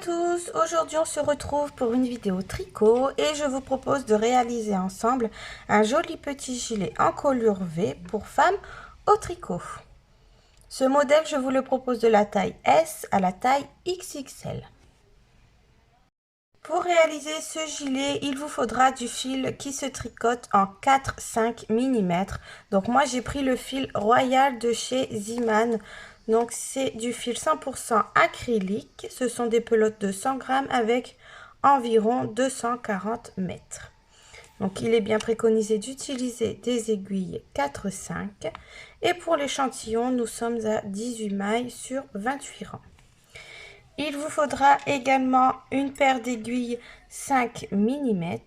tous, aujourd'hui on se retrouve pour une vidéo tricot et je vous propose de réaliser ensemble un joli petit gilet en colure V pour femmes au tricot. Ce modèle je vous le propose de la taille S à la taille XXL. Pour réaliser ce gilet, il vous faudra du fil qui se tricote en 4-5 mm. Donc moi j'ai pris le fil Royal de chez Ziman. Donc c'est du fil 100% acrylique. Ce sont des pelotes de 100 grammes avec environ 240 mètres. Donc il est bien préconisé d'utiliser des aiguilles 4-5. Et pour l'échantillon, nous sommes à 18 mailles sur 28 rangs. Il vous faudra également une paire d'aiguilles 5 mm,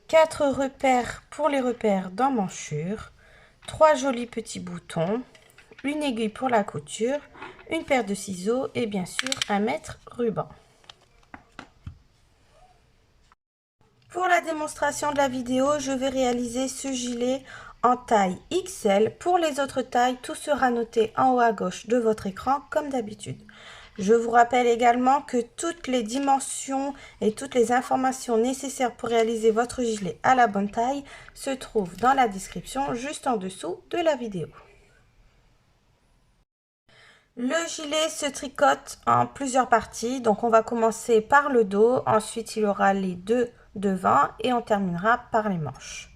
4 repères pour les repères d'emmanchure, 3 jolis petits boutons, une aiguille pour la couture, une paire de ciseaux et bien sûr un mètre ruban. Pour la démonstration de la vidéo, je vais réaliser ce gilet en taille XL. Pour les autres tailles, tout sera noté en haut à gauche de votre écran comme d'habitude. Je vous rappelle également que toutes les dimensions et toutes les informations nécessaires pour réaliser votre gilet à la bonne taille se trouvent dans la description juste en dessous de la vidéo. Le gilet se tricote en plusieurs parties, donc on va commencer par le dos, ensuite il y aura les deux devant et on terminera par les manches.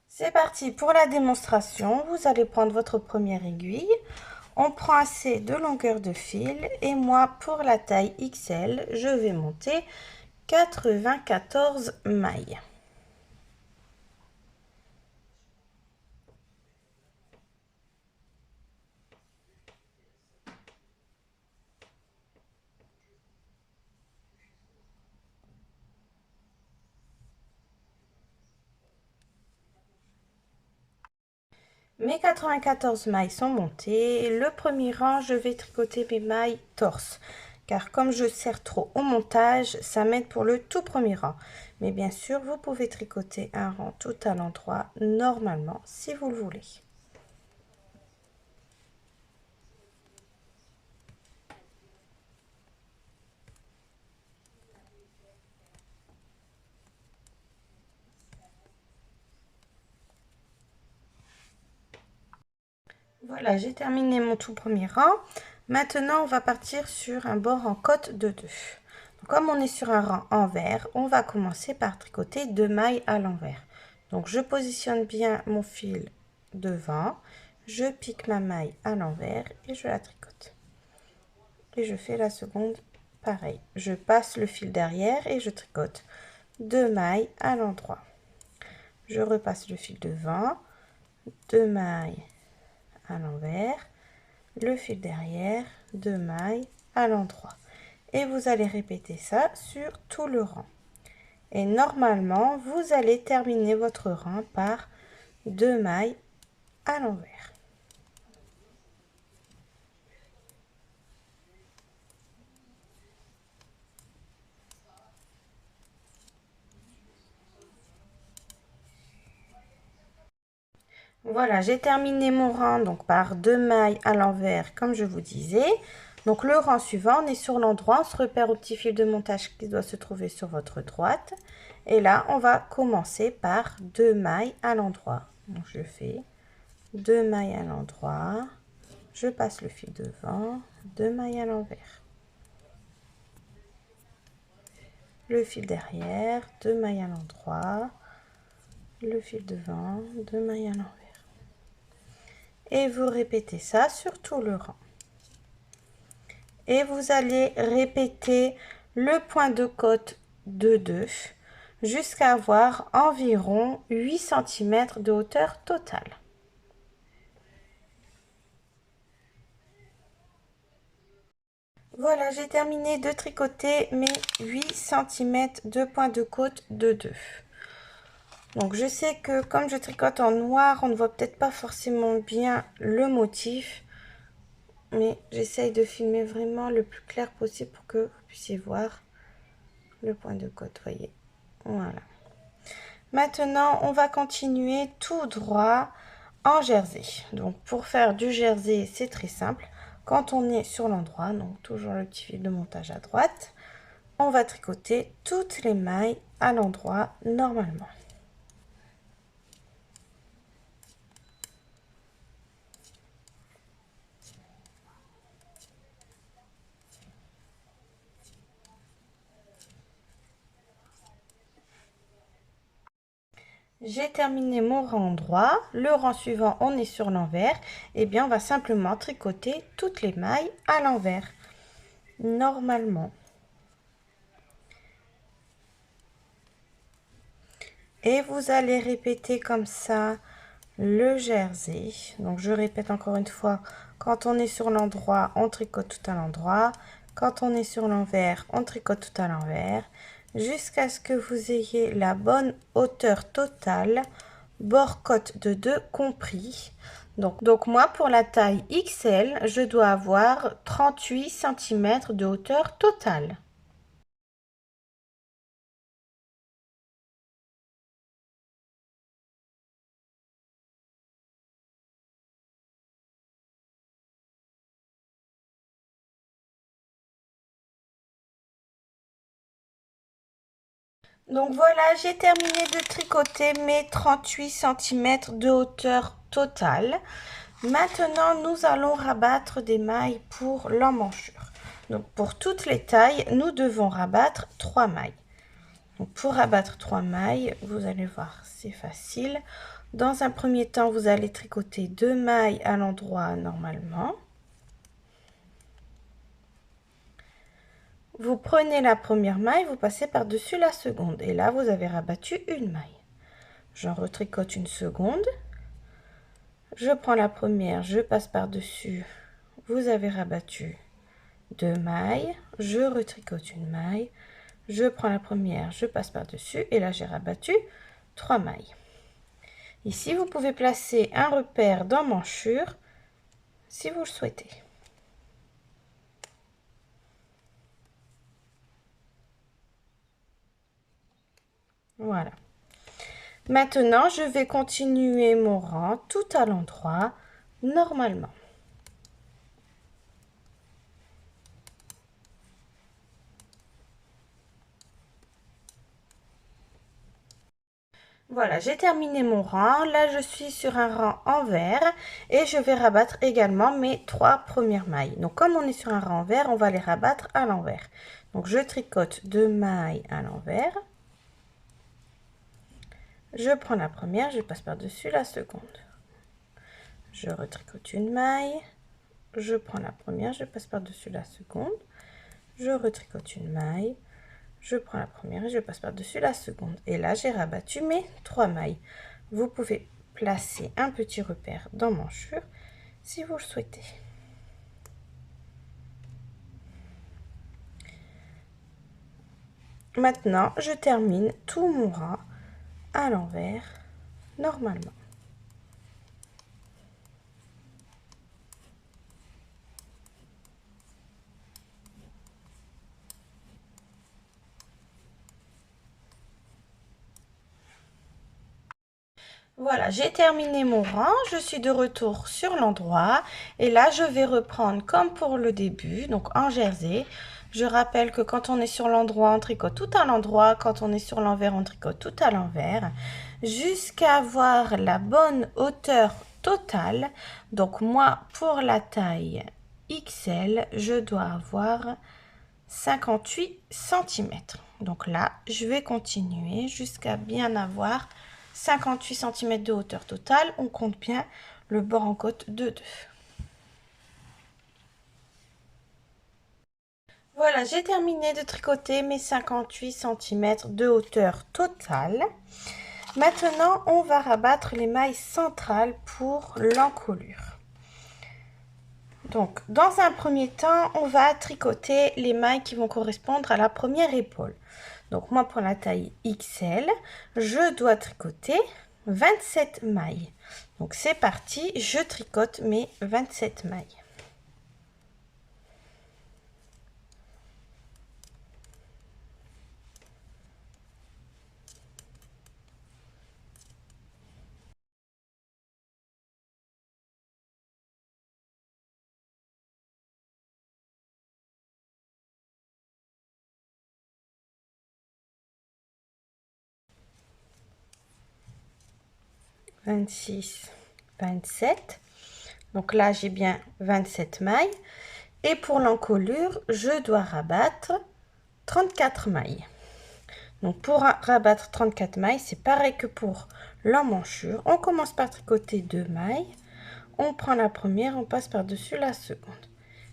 C'est parti pour la démonstration. Vous allez prendre votre première aiguille. On prend assez de longueur de fil et moi pour la taille XL, je vais monter 94 mailles. Mes 94 mailles sont montées. Le premier rang, je vais tricoter mes mailles torse. Car comme je serre trop au montage, ça m'aide pour le tout premier rang. Mais bien sûr, vous pouvez tricoter un rang tout à l'endroit normalement si vous le voulez. Voilà, j'ai terminé mon tout premier rang. Maintenant, on va partir sur un bord en côte de 2. Donc, comme on est sur un rang envers, on va commencer par tricoter 2 mailles à l'envers. Donc, je positionne bien mon fil devant, je pique ma maille à l'envers et je la tricote. Et je fais la seconde pareil. Je passe le fil derrière et je tricote 2 mailles à l'endroit. Je repasse le fil devant, 2 mailles à l'envers, le fil derrière, 2 mailles à l'endroit. Et vous allez répéter ça sur tout le rang. Et normalement, vous allez terminer votre rang par 2 mailles à l'envers. Voilà, j'ai terminé mon rang donc par 2 mailles à l'envers comme je vous disais. Donc le rang suivant, on est sur l'endroit, on se repère au petit fil de montage qui doit se trouver sur votre droite. Et là, on va commencer par 2 mailles à l'endroit. Donc je fais 2 mailles à l'endroit, je passe le fil devant, 2 mailles à l'envers. Le fil derrière, 2 mailles à l'endroit, le fil devant, 2 mailles à l'envers. Et vous répétez ça sur tout le rang. Et vous allez répéter le point de côte de 2 jusqu'à avoir environ 8 cm de hauteur totale. Voilà, j'ai terminé de tricoter mes 8 cm de point de côte de 2. Donc je sais que comme je tricote en noir, on ne voit peut-être pas forcément bien le motif. Mais j'essaye de filmer vraiment le plus clair possible pour que vous puissiez voir le point de côte, voyez. Voilà. Maintenant, on va continuer tout droit en jersey. Donc pour faire du jersey, c'est très simple. quand on est sur l'endroit, donc toujours le petit fil de montage à droite, on va tricoter toutes les mailles à l'endroit normalement. J'ai terminé mon rang droit. Le rang suivant, on est sur l'envers. Et bien, on va simplement tricoter toutes les mailles à l'envers, normalement. Et vous allez répéter comme ça le jersey. Donc, je répète encore une fois, quand on est sur l'endroit, on tricote tout à l'endroit. Quand on est sur l'envers, on tricote tout à l'envers. Jusqu'à ce que vous ayez la bonne hauteur totale, bord côte de 2 compris. Donc moi, pour la taille XL, je dois avoir 38 cm de hauteur totale. Donc voilà, j'ai terminé de tricoter mes 38 cm de hauteur totale. Maintenant, nous allons rabattre des mailles pour l'emmanchure. Donc pour toutes les tailles, nous devons rabattre 3 mailles. Donc pour rabattre 3 mailles, vous allez voir, c'est facile. Dans un premier temps, vous allez tricoter 2 mailles à l'endroit normalement. Vous prenez la première maille, vous passez par-dessus la seconde. Et là, vous avez rabattu une maille. J'en retricote une seconde. Je prends la première, je passe par-dessus. Vous avez rabattu 2 mailles. Je retricote une maille. Je prends la première, je passe par-dessus. Et là, j'ai rabattu 3 mailles. Ici, vous pouvez placer un repère d'emmanchure si vous le souhaitez. Voilà. Maintenant, je vais continuer mon rang tout à l'endroit, normalement. Voilà, j'ai terminé mon rang. Là, je suis sur un rang envers et je vais rabattre également mes 3 premières mailles. Donc, comme on est sur un rang envers, on va les rabattre à l'envers. Donc, je tricote 2 mailles à l'envers. Je prends la première, je passe par-dessus la seconde. Je retricote une maille. Je prends la première, je passe par-dessus la seconde. Je retricote une maille. Je prends la première et je passe par-dessus la seconde. Et là, j'ai rabattu mes 3 mailles. Vous pouvez placer un petit repère d'emmanchure si vous le souhaitez. Maintenant, je termine tout mon rang à l'envers, normalement. Voilà, j'ai terminé mon rang, je suis de retour sur l'endroit et là je vais reprendre comme pour le début, donc en jersey. Je rappelle que quand on est sur l'endroit, on tricote tout à l'endroit, quand on est sur l'envers, on tricote tout à l'envers, jusqu'à avoir la bonne hauteur totale. Donc moi, pour la taille XL, je dois avoir 58 cm. Donc là, je vais continuer jusqu'à bien avoir 58 cm de hauteur totale. On compte bien le bord en côte de 2. Voilà, j'ai terminé de tricoter mes 58 cm de hauteur totale. Maintenant, on va rabattre les mailles centrales pour l'encolure. Donc, dans un premier temps, on va tricoter les mailles qui vont correspondre à la première épaule. Donc, moi, pour la taille XL, je dois tricoter 27 mailles. Donc, c'est parti, je tricote mes 27 mailles. 26, 27. Donc là, j'ai bien 27 mailles. Et pour l'encolure, je dois rabattre 34 mailles. Donc pour rabattre 34 mailles, c'est pareil que pour l'emmanchure. On commence par tricoter 2 mailles. On prend la première, on passe par-dessus la seconde.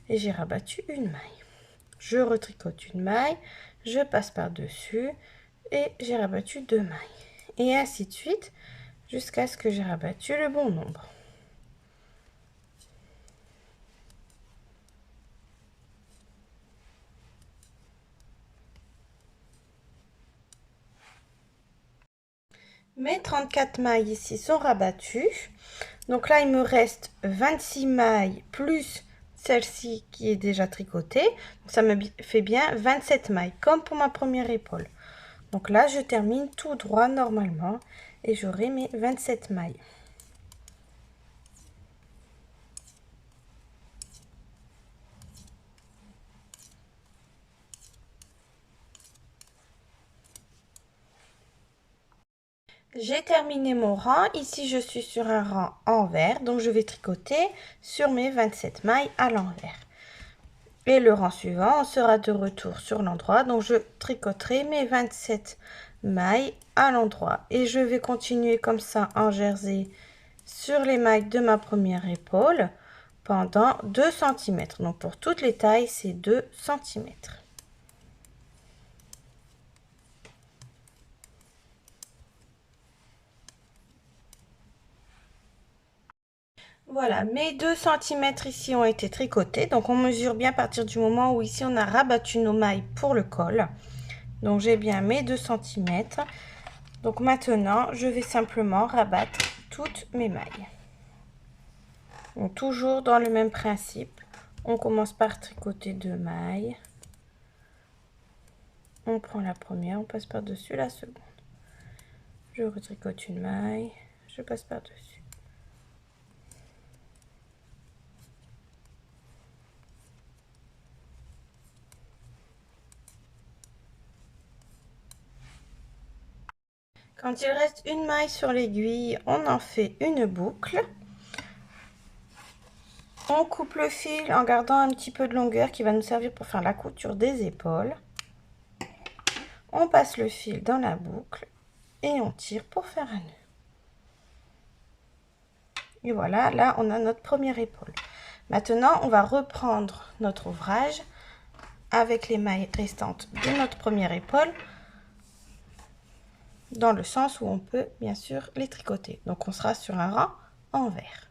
Et j'ai rabattu une maille. Je retricote une maille, je passe par-dessus et j'ai rabattu 2 mailles. Et ainsi de suite jusqu'à ce que j'ai rabattu le bon nombre. Mes 34 mailles ici sont rabattues. Donc là, il me reste 26 mailles plus celle-ci qui est déjà tricotée. Donc ça me fait bien 27 mailles, comme pour ma première épaule. Donc là, je termine tout droit normalement et j'aurai mes 27 mailles. J'ai terminé mon rang. Ici, je suis sur un rang envers. Donc, je vais tricoter sur mes 27 mailles à l'envers. Et le rang suivant, on sera de retour sur l'endroit. Donc, je tricoterai mes 27 mailles à l'endroit. Et je vais continuer comme ça en jersey sur les mailles de ma première épaule pendant 2 cm. Donc, pour toutes les tailles, c'est 2 cm. Voilà, mes 2 cm ici ont été tricotés. Donc, on mesure bien à partir du moment où ici, on a rabattu nos mailles pour le col. Donc, j'ai bien mes 2 cm. Donc, maintenant, je vais simplement rabattre toutes mes mailles. Donc, toujours dans le même principe. On commence par tricoter 2 mailles. On prend la première, on passe par-dessus la seconde. Je retricote une maille, je passe par-dessus. Quand il reste une maille sur l'aiguille, on en fait une boucle. On coupe le fil en gardant un petit peu de longueur qui va nous servir pour faire la couture des épaules. On passe le fil dans la boucle et on tire pour faire un nœud. Et voilà, là on a notre première épaule. Maintenant, on va reprendre notre ouvrage avec les mailles restantes de notre première épaule dans le sens où on peut bien sûr les tricoter. Donc on sera sur un rang envers.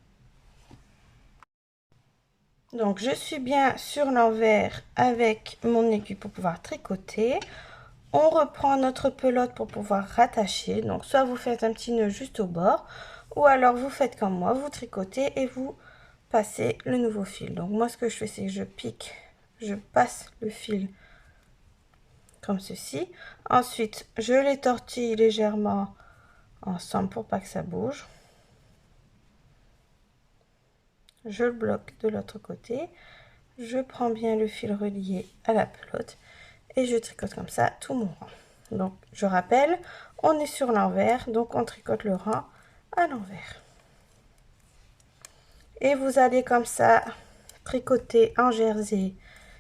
Donc je suis bien sur l'envers avec mon aiguille pour pouvoir tricoter. On reprend notre pelote pour pouvoir rattacher. Donc soit vous faites un petit nœud juste au bord, ou alors vous faites comme moi, vous tricotez et vous passez le nouveau fil. Donc moi ce que je fais, c'est que je pique, je passe le fil comme ceci. Ensuite je les tortille légèrement ensemble pour pas que ça bouge. Je le bloque de l'autre côté. Je prends bien le fil relié à la pelote et je tricote comme ça tout mon rang. Donc je rappelle, on est sur l'envers, donc on tricote le rang à l'envers. Et vous allez comme ça tricoter en jersey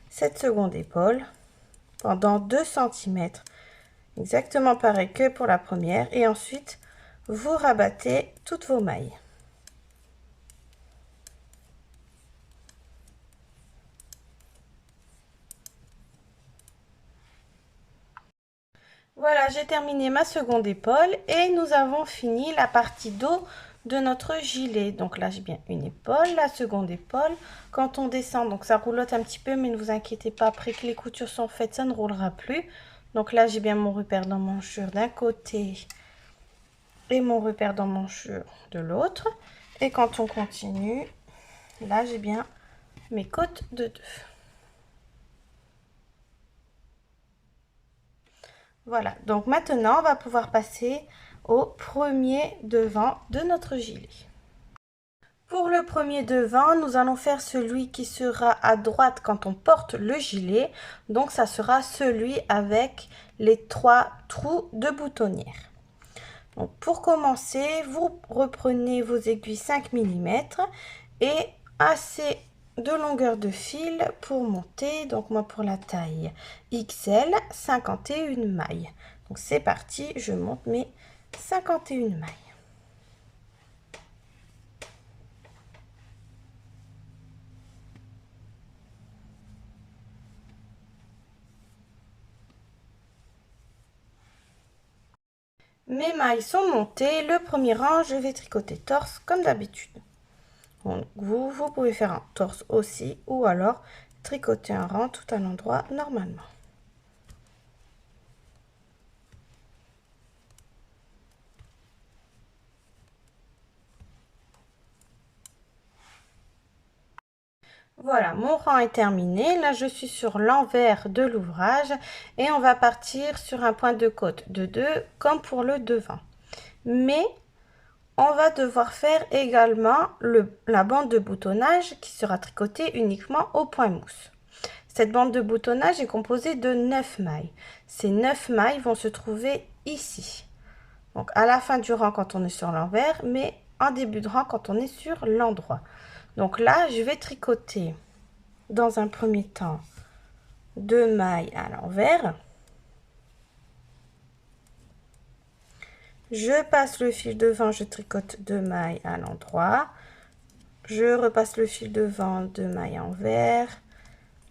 cette seconde épaule pendant 2 cm, exactement pareil que pour la première, et ensuite vous rabattez toutes vos mailles. Voilà, j'ai terminé ma seconde épaule et nous avons fini la partie dos de notre gilet. Donc là, j'ai bien une épaule, la seconde épaule. Quand on descend, donc ça roulotte un petit peu, mais ne vous inquiétez pas, après que les coutures sont faites, ça ne roulera plus. Donc là, j'ai bien mon repère d'emmanchure d'un côté et mon repère d'emmanchure de l'autre. Et quand on continue, là, j'ai bien mes côtes de 2. Voilà, donc maintenant, on va pouvoir passer au premier devant de notre gilet. Pour le premier devant, nous allons faire celui qui sera à droite quand on porte le gilet. Donc, ça sera celui avec les 3 trous de boutonnière. Donc pour commencer, vous reprenez vos aiguilles 5 mm et assez de longueur de fil pour monter. Donc moi pour la taille XL, 51 mailles. Donc c'est parti, je monte mes 51 mailles. Mes mailles sont montées. Le premier rang, je vais tricoter torse comme d'habitude. Vous pouvez faire un torse aussi ou alors tricoter un rang tout à l'endroit normalement. Voilà, mon rang est terminé. Là, je suis sur l'envers de l'ouvrage et on va partir sur un point de côte de 2 comme pour le devant. Mais on va devoir faire également la bande de boutonnage qui sera tricotée uniquement au point mousse. Cette bande de boutonnage est composée de 9 mailles. Ces 9 mailles vont se trouver ici. Donc à la fin du rang quand on est sur l'envers, mais en début de rang quand on est sur l'endroit. Donc là, je vais tricoter dans un premier temps 2 mailles à l'envers. Je passe le fil devant, je tricote 2 mailles à l'endroit. Je repasse le fil devant, 2 mailles envers.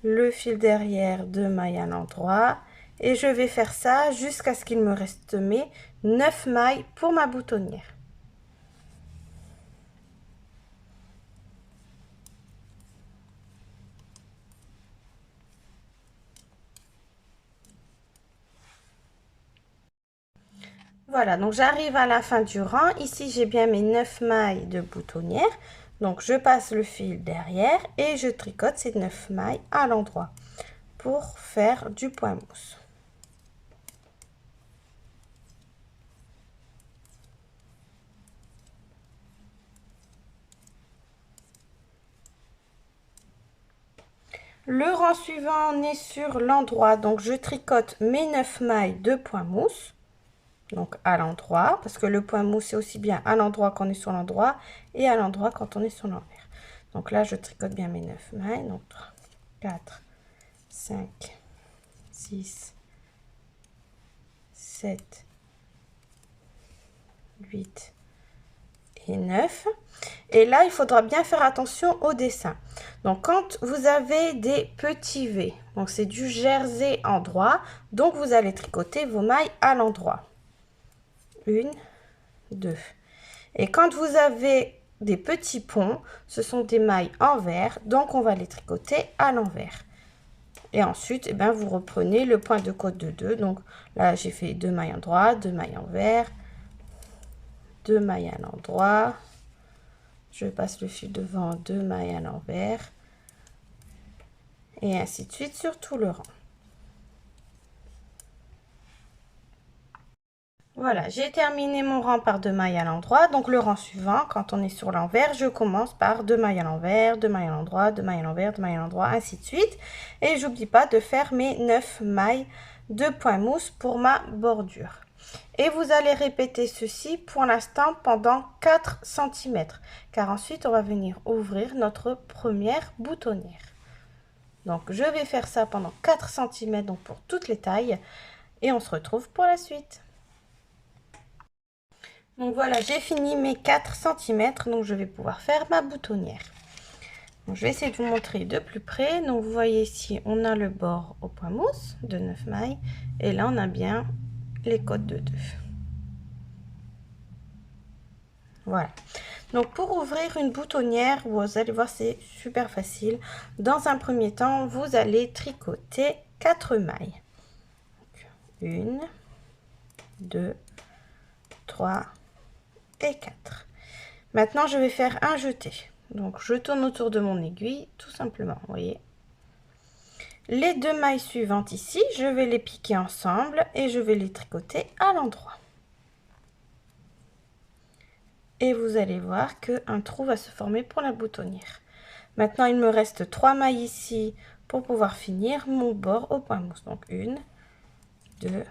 Le fil derrière, 2 mailles à l'endroit. Et je vais faire ça jusqu'à ce qu'il me reste mes 9 mailles pour ma boutonnière. Voilà, donc j'arrive à la fin du rang. Ici, j'ai bien mes 9 mailles de boutonnière. Donc, je passe le fil derrière et je tricote ces 9 mailles à l'endroit pour faire du point mousse. Le rang suivant, on est sur l'endroit. Donc, je tricote mes 9 mailles de point mousse. Donc à l'endroit, parce que le point mousse c'est aussi bien à l'endroit quand on est sur l'endroit et à l'endroit quand on est sur l'envers. Donc là je tricote bien mes 9 mailles, donc 3, 4, 5, 6, 7, 8 et 9. Et là il faudra bien faire attention au dessin. Donc quand vous avez des petits V, donc c'est du jersey endroit, donc vous allez tricoter vos mailles à l'endroit. 1, 2. Et quand vous avez des petits ponts, ce sont des mailles envers, donc on va les tricoter à l'envers. Et ensuite, eh bien, vous reprenez le point de côte de 2. Donc là, j'ai fait 2 mailles endroit, 2 mailles envers, 2 mailles à l'endroit. Je passe le fil devant, 2 mailles à l'envers. Et ainsi de suite sur tout le rang. Voilà, j'ai terminé mon rang par 2 mailles à l'endroit. Donc le rang suivant, quand on est sur l'envers, je commence par 2 mailles à l'envers, 2 mailles à l'endroit, 2 mailles à l'envers, 2 mailles à l'endroit, ainsi de suite. Et j'oublie pas de faire mes 9 mailles de point mousse pour ma bordure. Et vous allez répéter ceci pour l'instant pendant 4 cm. Car ensuite, on va venir ouvrir notre première boutonnière. Donc je vais faire ça pendant 4 cm, donc pour toutes les tailles. Et on se retrouve pour la suite. Donc voilà, j'ai fini mes 4 cm, donc je vais pouvoir faire ma boutonnière. Donc, je vais essayer de vous montrer de plus près. Donc vous voyez ici, on a le bord au point mousse de 9 mailles. Et là, on a bien les côtes de 2. Voilà. Donc pour ouvrir une boutonnière, vous allez voir, c'est super facile. Dans un premier temps, vous allez tricoter 4 mailles. 1, 2, 3 et 4. Maintenant, je vais faire un jeté. Donc, je tourne autour de mon aiguille, tout simplement, vous voyez. Les 2 mailles suivantes ici, je vais les piquer ensemble et je vais les tricoter à l'endroit. Et vous allez voir qu'un trou va se former pour la boutonnière. Maintenant, il me reste 3 mailles ici pour pouvoir finir mon bord au point mousse. Donc, 1, 2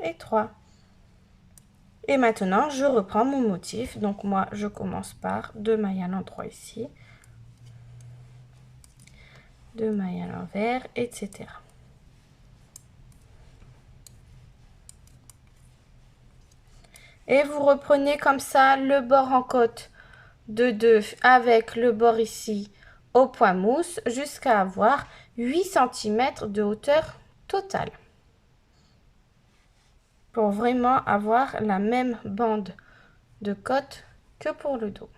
et 3. Et maintenant, je reprends mon motif. Donc moi, je commence par 2 mailles à l'endroit ici. 2 mailles à l'envers, etc. Et vous reprenez comme ça le bord en côte de 2 avec le bord ici au point mousse jusqu'à avoir 8 cm de hauteur totale. Pour vraiment avoir la même bande de côte que pour le dos.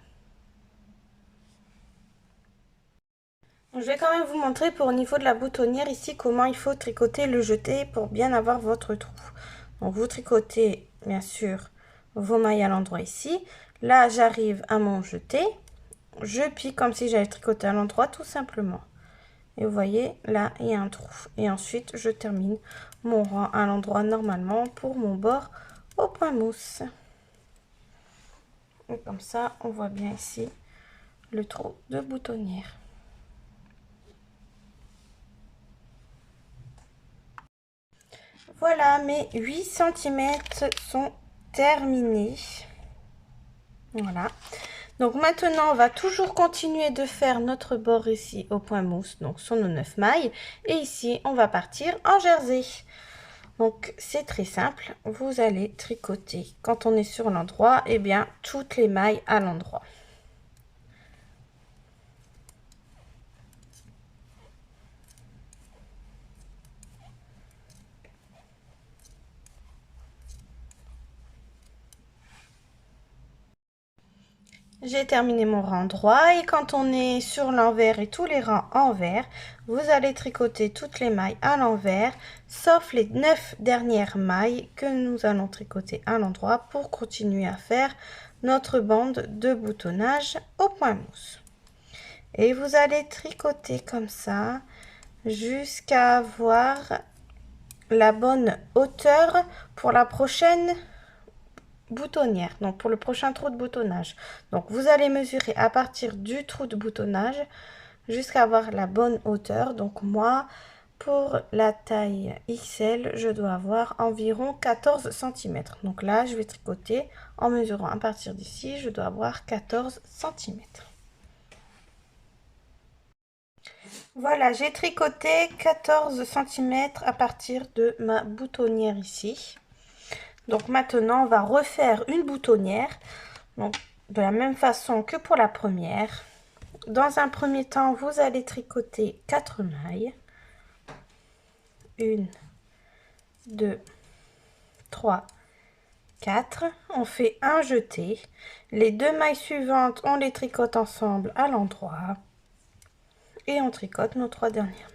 Je vais quand même vous montrer pour au niveau de la boutonnière ici comment il faut tricoter le jeté pour bien avoir votre trou. Donc vous tricotez bien sûr vos mailles à l'endroit ici. Là j'arrive à mon jeté, je pique comme si j'avais tricoté à l'endroit tout simplement. Et vous voyez là il y a un trou. Et ensuite je termine mon rang à l'endroit normalement pour mon bord au point mousse. Et comme ça on voit bien ici le trou de boutonnière. Voilà, mes 8 cm sont terminés. Voilà. Donc maintenant, on va toujours continuer de faire notre bord ici au point mousse, donc sur nos 9 mailles. Et ici, on va partir en jersey. Donc c'est très simple, vous allez tricoter quand on est sur l'endroit, et bien toutes les mailles à l'endroit. J'ai terminé mon rang droit et quand on est sur l'envers et tous les rangs envers, vous allez tricoter toutes les mailles à l'envers, sauf les 9 dernières mailles que nous allons tricoter à l'endroit pour continuer à faire notre bande de boutonnage au point mousse. Et vous allez tricoter comme ça jusqu'à avoir la bonne hauteur pour la prochaine boutonnière, donc pour le prochain trou de boutonnage. Donc vous allez mesurer à partir du trou de boutonnage jusqu'à avoir la bonne hauteur. Donc moi, pour la taille XL, je dois avoir environ 14 cm. Donc là, je vais tricoter en mesurant à partir d'ici, je dois avoir 14 cm. Voilà, j'ai tricoté 14 cm à partir de ma boutonnière ici. Donc maintenant, on va refaire une boutonnière, donc de la même façon que pour la première. Dans un premier temps, vous allez tricoter 4 mailles. 1, 2, 3, 4. On fait un jeté. Les 2 mailles suivantes, on les tricote ensemble à l'endroit. Et on tricote nos 3 dernières mailles.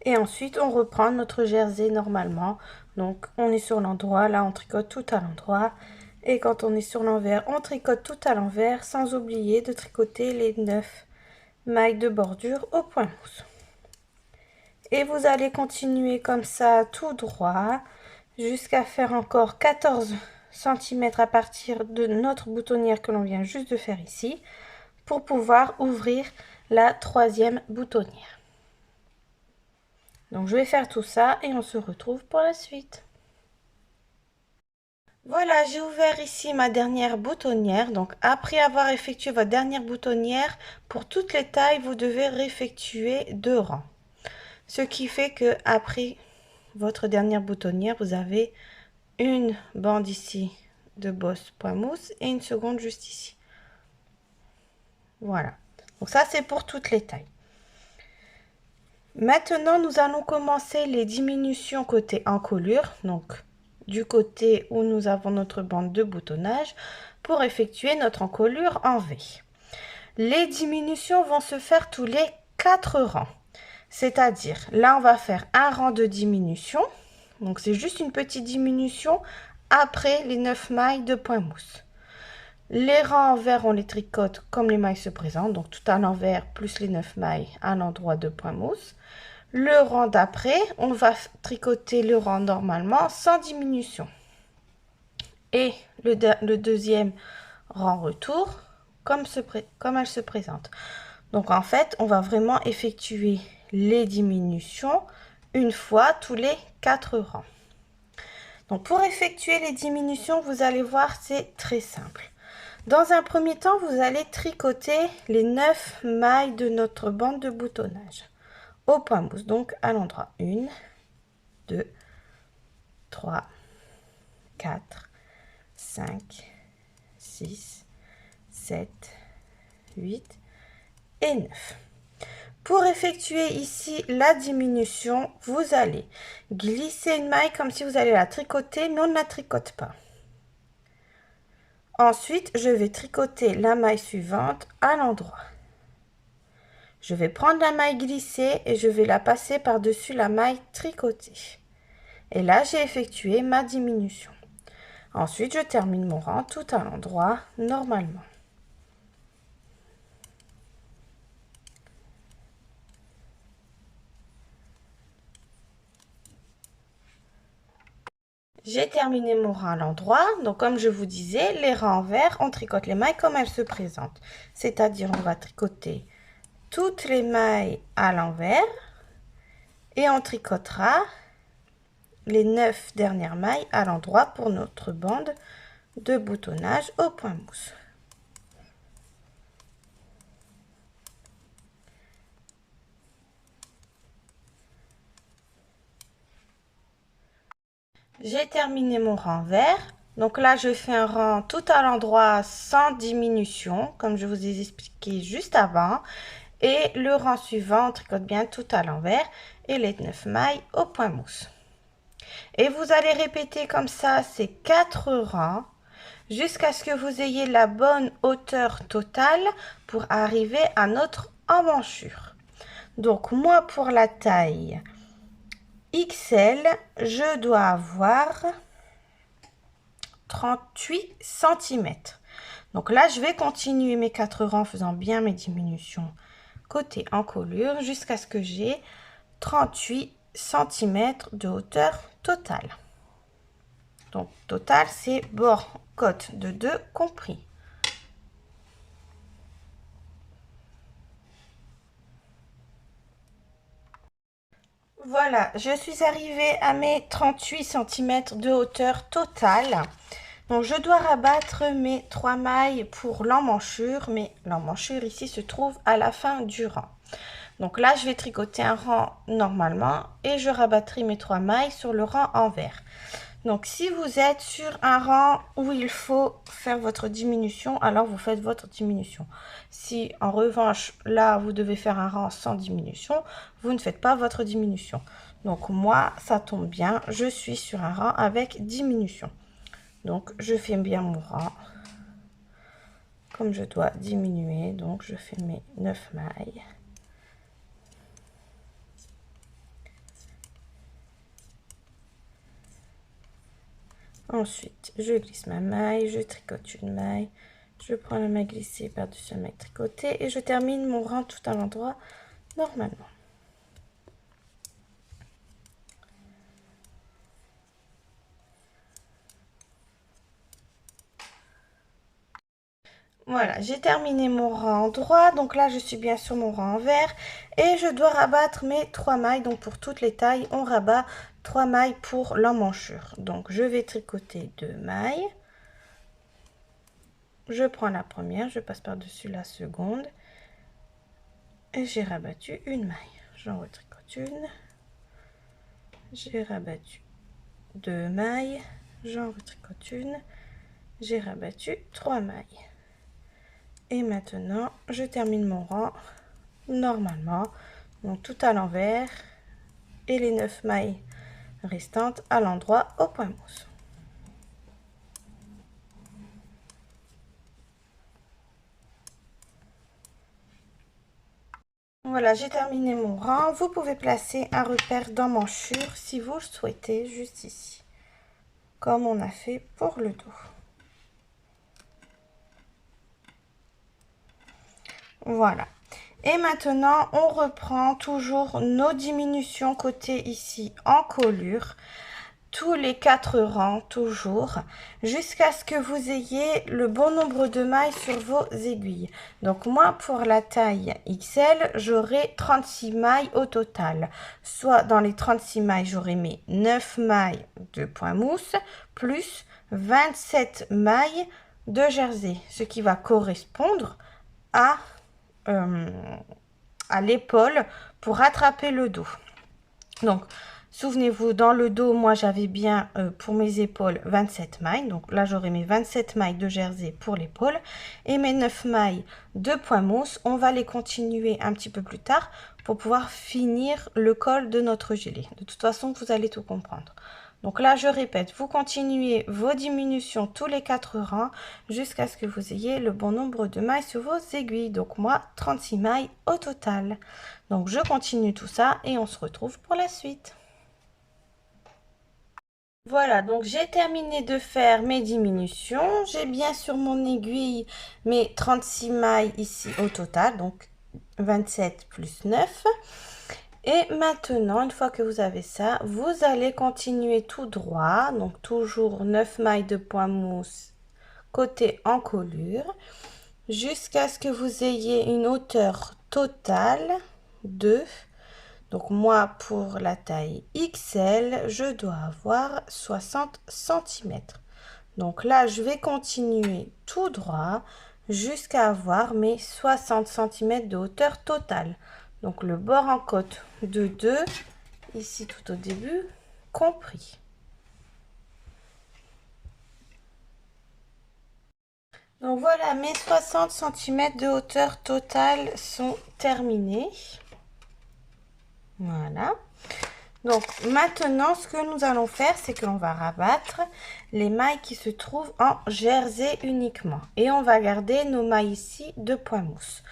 Et ensuite, on reprend notre jersey normalement. Donc, on est sur l'endroit. Là, on tricote tout à l'endroit. Et quand on est sur l'envers, on tricote tout à l'envers. Sans oublier de tricoter les 9 mailles de bordure au point mousse. Et vous allez continuer comme ça tout droit. Jusqu'à faire encore 14 cm à partir de notre boutonnière que l'on vient juste de faire ici. Pour pouvoir ouvrir la 3e boutonnière. Donc je vais faire tout ça et on se retrouve pour la suite. Voilà, j'ai ouvert ici ma dernière boutonnière. Donc après avoir effectué votre dernière boutonnière, pour toutes les tailles, vous devez réeffectuer 2 rangs. Ce qui fait que après votre dernière boutonnière, vous avez une bande ici de bosse point mousse et une seconde juste ici. Voilà. Donc ça, c'est pour toutes les tailles. Maintenant, nous allons commencer les diminutions côté encolure, donc du côté où nous avons notre bande de boutonnage, pour effectuer notre encolure en V. Les diminutions vont se faire tous les 4 rangs. C'est-à-dire, là, on va faire un rang de diminution. Donc, c'est juste une petite diminution après les 9 mailles de point mousse. Les rangs envers, on les tricote comme les mailles se présentent. Donc, tout à l'envers plus les 9 mailles à l'endroit de point mousse. Le rang d'après, on va tricoter le rang normalement sans diminution. Et le deuxième rang retour, comme elle se présente. Donc en fait, on va vraiment effectuer les diminutions une fois tous les 4 rangs. Donc pour effectuer les diminutions, vous allez voir, c'est très simple. Dans un premier temps, vous allez tricoter les 9 mailles de notre bande de boutonnage au point mousse. Donc à l'endroit 1, 2, 3, 4, 5, 6, 7, 8 et 9. Pour effectuer ici la diminution, vous allez glisser une maille comme si vous allez la tricoter, mais on ne la tricote pas. Ensuite, je vais tricoter la maille suivante à l'endroit. Je vais prendre la maille glissée et je vais la passer par-dessus la maille tricotée. Et là, j'ai effectué ma diminution. Ensuite, je termine mon rang tout à l'endroit normalement. J'ai terminé mon rang à l'endroit. Donc, comme je vous disais, les rangs envers, on tricote les mailles comme elles se présentent. C'est-à-dire, on va tricoter toutes les mailles à l'envers et on tricotera les 9 dernières mailles à l'endroit pour notre bande de boutonnage au point mousse. J'ai terminé mon rang vert. Donc là, je fais un rang tout à l'endroit sans diminution, comme je vous ai expliqué juste avant. Et le rang suivant, on tricote bien tout à l'envers et les 9 mailles au point mousse. Et vous allez répéter comme ça ces 4 rangs jusqu'à ce que vous ayez la bonne hauteur totale pour arriver à notre emmanchure. Donc moi, pour la taille XL, je dois avoir 38 cm. Donc là, je vais continuer mes 4 rangs en faisant bien mes diminutions côté encolure jusqu'à ce que j'ai 38 cm de hauteur totale. Donc total, c'est bord côte de 2 compris. Voilà, je suis arrivée à mes 38 cm de hauteur totale. Donc je dois rabattre mes 3 mailles pour l'emmanchure, mais l'emmanchure ici se trouve à la fin du rang. Donc là, je vais tricoter un rang normalement et je rabattrai mes 3 mailles sur le rang envers. Donc si vous êtes sur un rang où il faut faire votre diminution, alors vous faites votre diminution. Si en revanche, là, vous devez faire un rang sans diminution, vous ne faites pas votre diminution. Donc moi, ça tombe bien, je suis sur un rang avec diminution. Donc je fais bien mon rang comme je dois diminuer. Donc je fais mes 9 mailles. Ensuite, je glisse ma maille, je tricote une maille, je prends la maille glissée par-dessus la maille tricotée et je termine mon rang tout à l'endroit normalement. Voilà, j'ai terminé mon rang droit, donc là je suis bien sur mon rang envers et je dois rabattre mes 3 mailles. Donc pour toutes les tailles, on rabat 3 mailles pour l'emmanchure. Donc je vais tricoter 2 mailles. Je prends la première, je passe par-dessus la seconde et j'ai rabattu une maille. J'en retricote une. J'ai rabattu 2 mailles, j'en retricote une. J'ai rabattu 3 mailles. Et maintenant, je termine mon rang normalement, donc tout à l'envers et les 9 mailles restantes à l'endroit au point mousse. Voilà, j'ai terminé mon rang. Vous pouvez placer un repère d'emmanchure si vous le souhaitez, juste ici, comme on a fait pour le dos. Voilà. Et maintenant, on reprend toujours nos diminutions côté ici encolure. tous les 4 rangs, toujours, jusqu'à ce que vous ayez le bon nombre de mailles sur vos aiguilles. Donc moi, pour la taille XL, j'aurai 36 mailles au total. Soit dans les 36 mailles, j'aurai mes 9 mailles de point mousse, plus 27 mailles de jersey, ce qui va correspondre à l'épaule pour rattraper le dos. Donc, souvenez-vous, dans le dos, moi, j'avais bien pour mes épaules 27 mailles. Donc là, j'aurai mes 27 mailles de jersey pour l'épaule. Et mes 9 mailles de point mousse, on va les continuer un petit peu plus tard pour pouvoir finir le col de notre gilet. De toute façon, vous allez tout comprendre. Donc là, je répète, vous continuez vos diminutions tous les 4 rangs jusqu'à ce que vous ayez le bon nombre de mailles sur vos aiguilles. Donc moi, 36 mailles au total. Donc je continue tout ça et on se retrouve pour la suite. Voilà, donc j'ai terminé de faire mes diminutions. J'ai bien sur mon aiguille mes 36 mailles ici au total, donc 27 plus 9. Et maintenant, une fois que vous avez ça, vous allez continuer tout droit. Donc toujours 9 mailles de point mousse côté encolure jusqu'à ce que vous ayez une hauteur totale de... Donc moi, pour la taille XL, je dois avoir 60 cm. Donc là, je vais continuer tout droit jusqu'à avoir mes 60 cm de hauteur totale. Donc le bord en côte de 2, ici tout au début, compris. Donc voilà, mes 60 cm de hauteur totale sont terminés. Voilà. Donc maintenant, ce que nous allons faire, c'est qu'on va rabattre les mailles qui se trouvent en jersey uniquement. Et on va garder nos mailles ici de point mousse.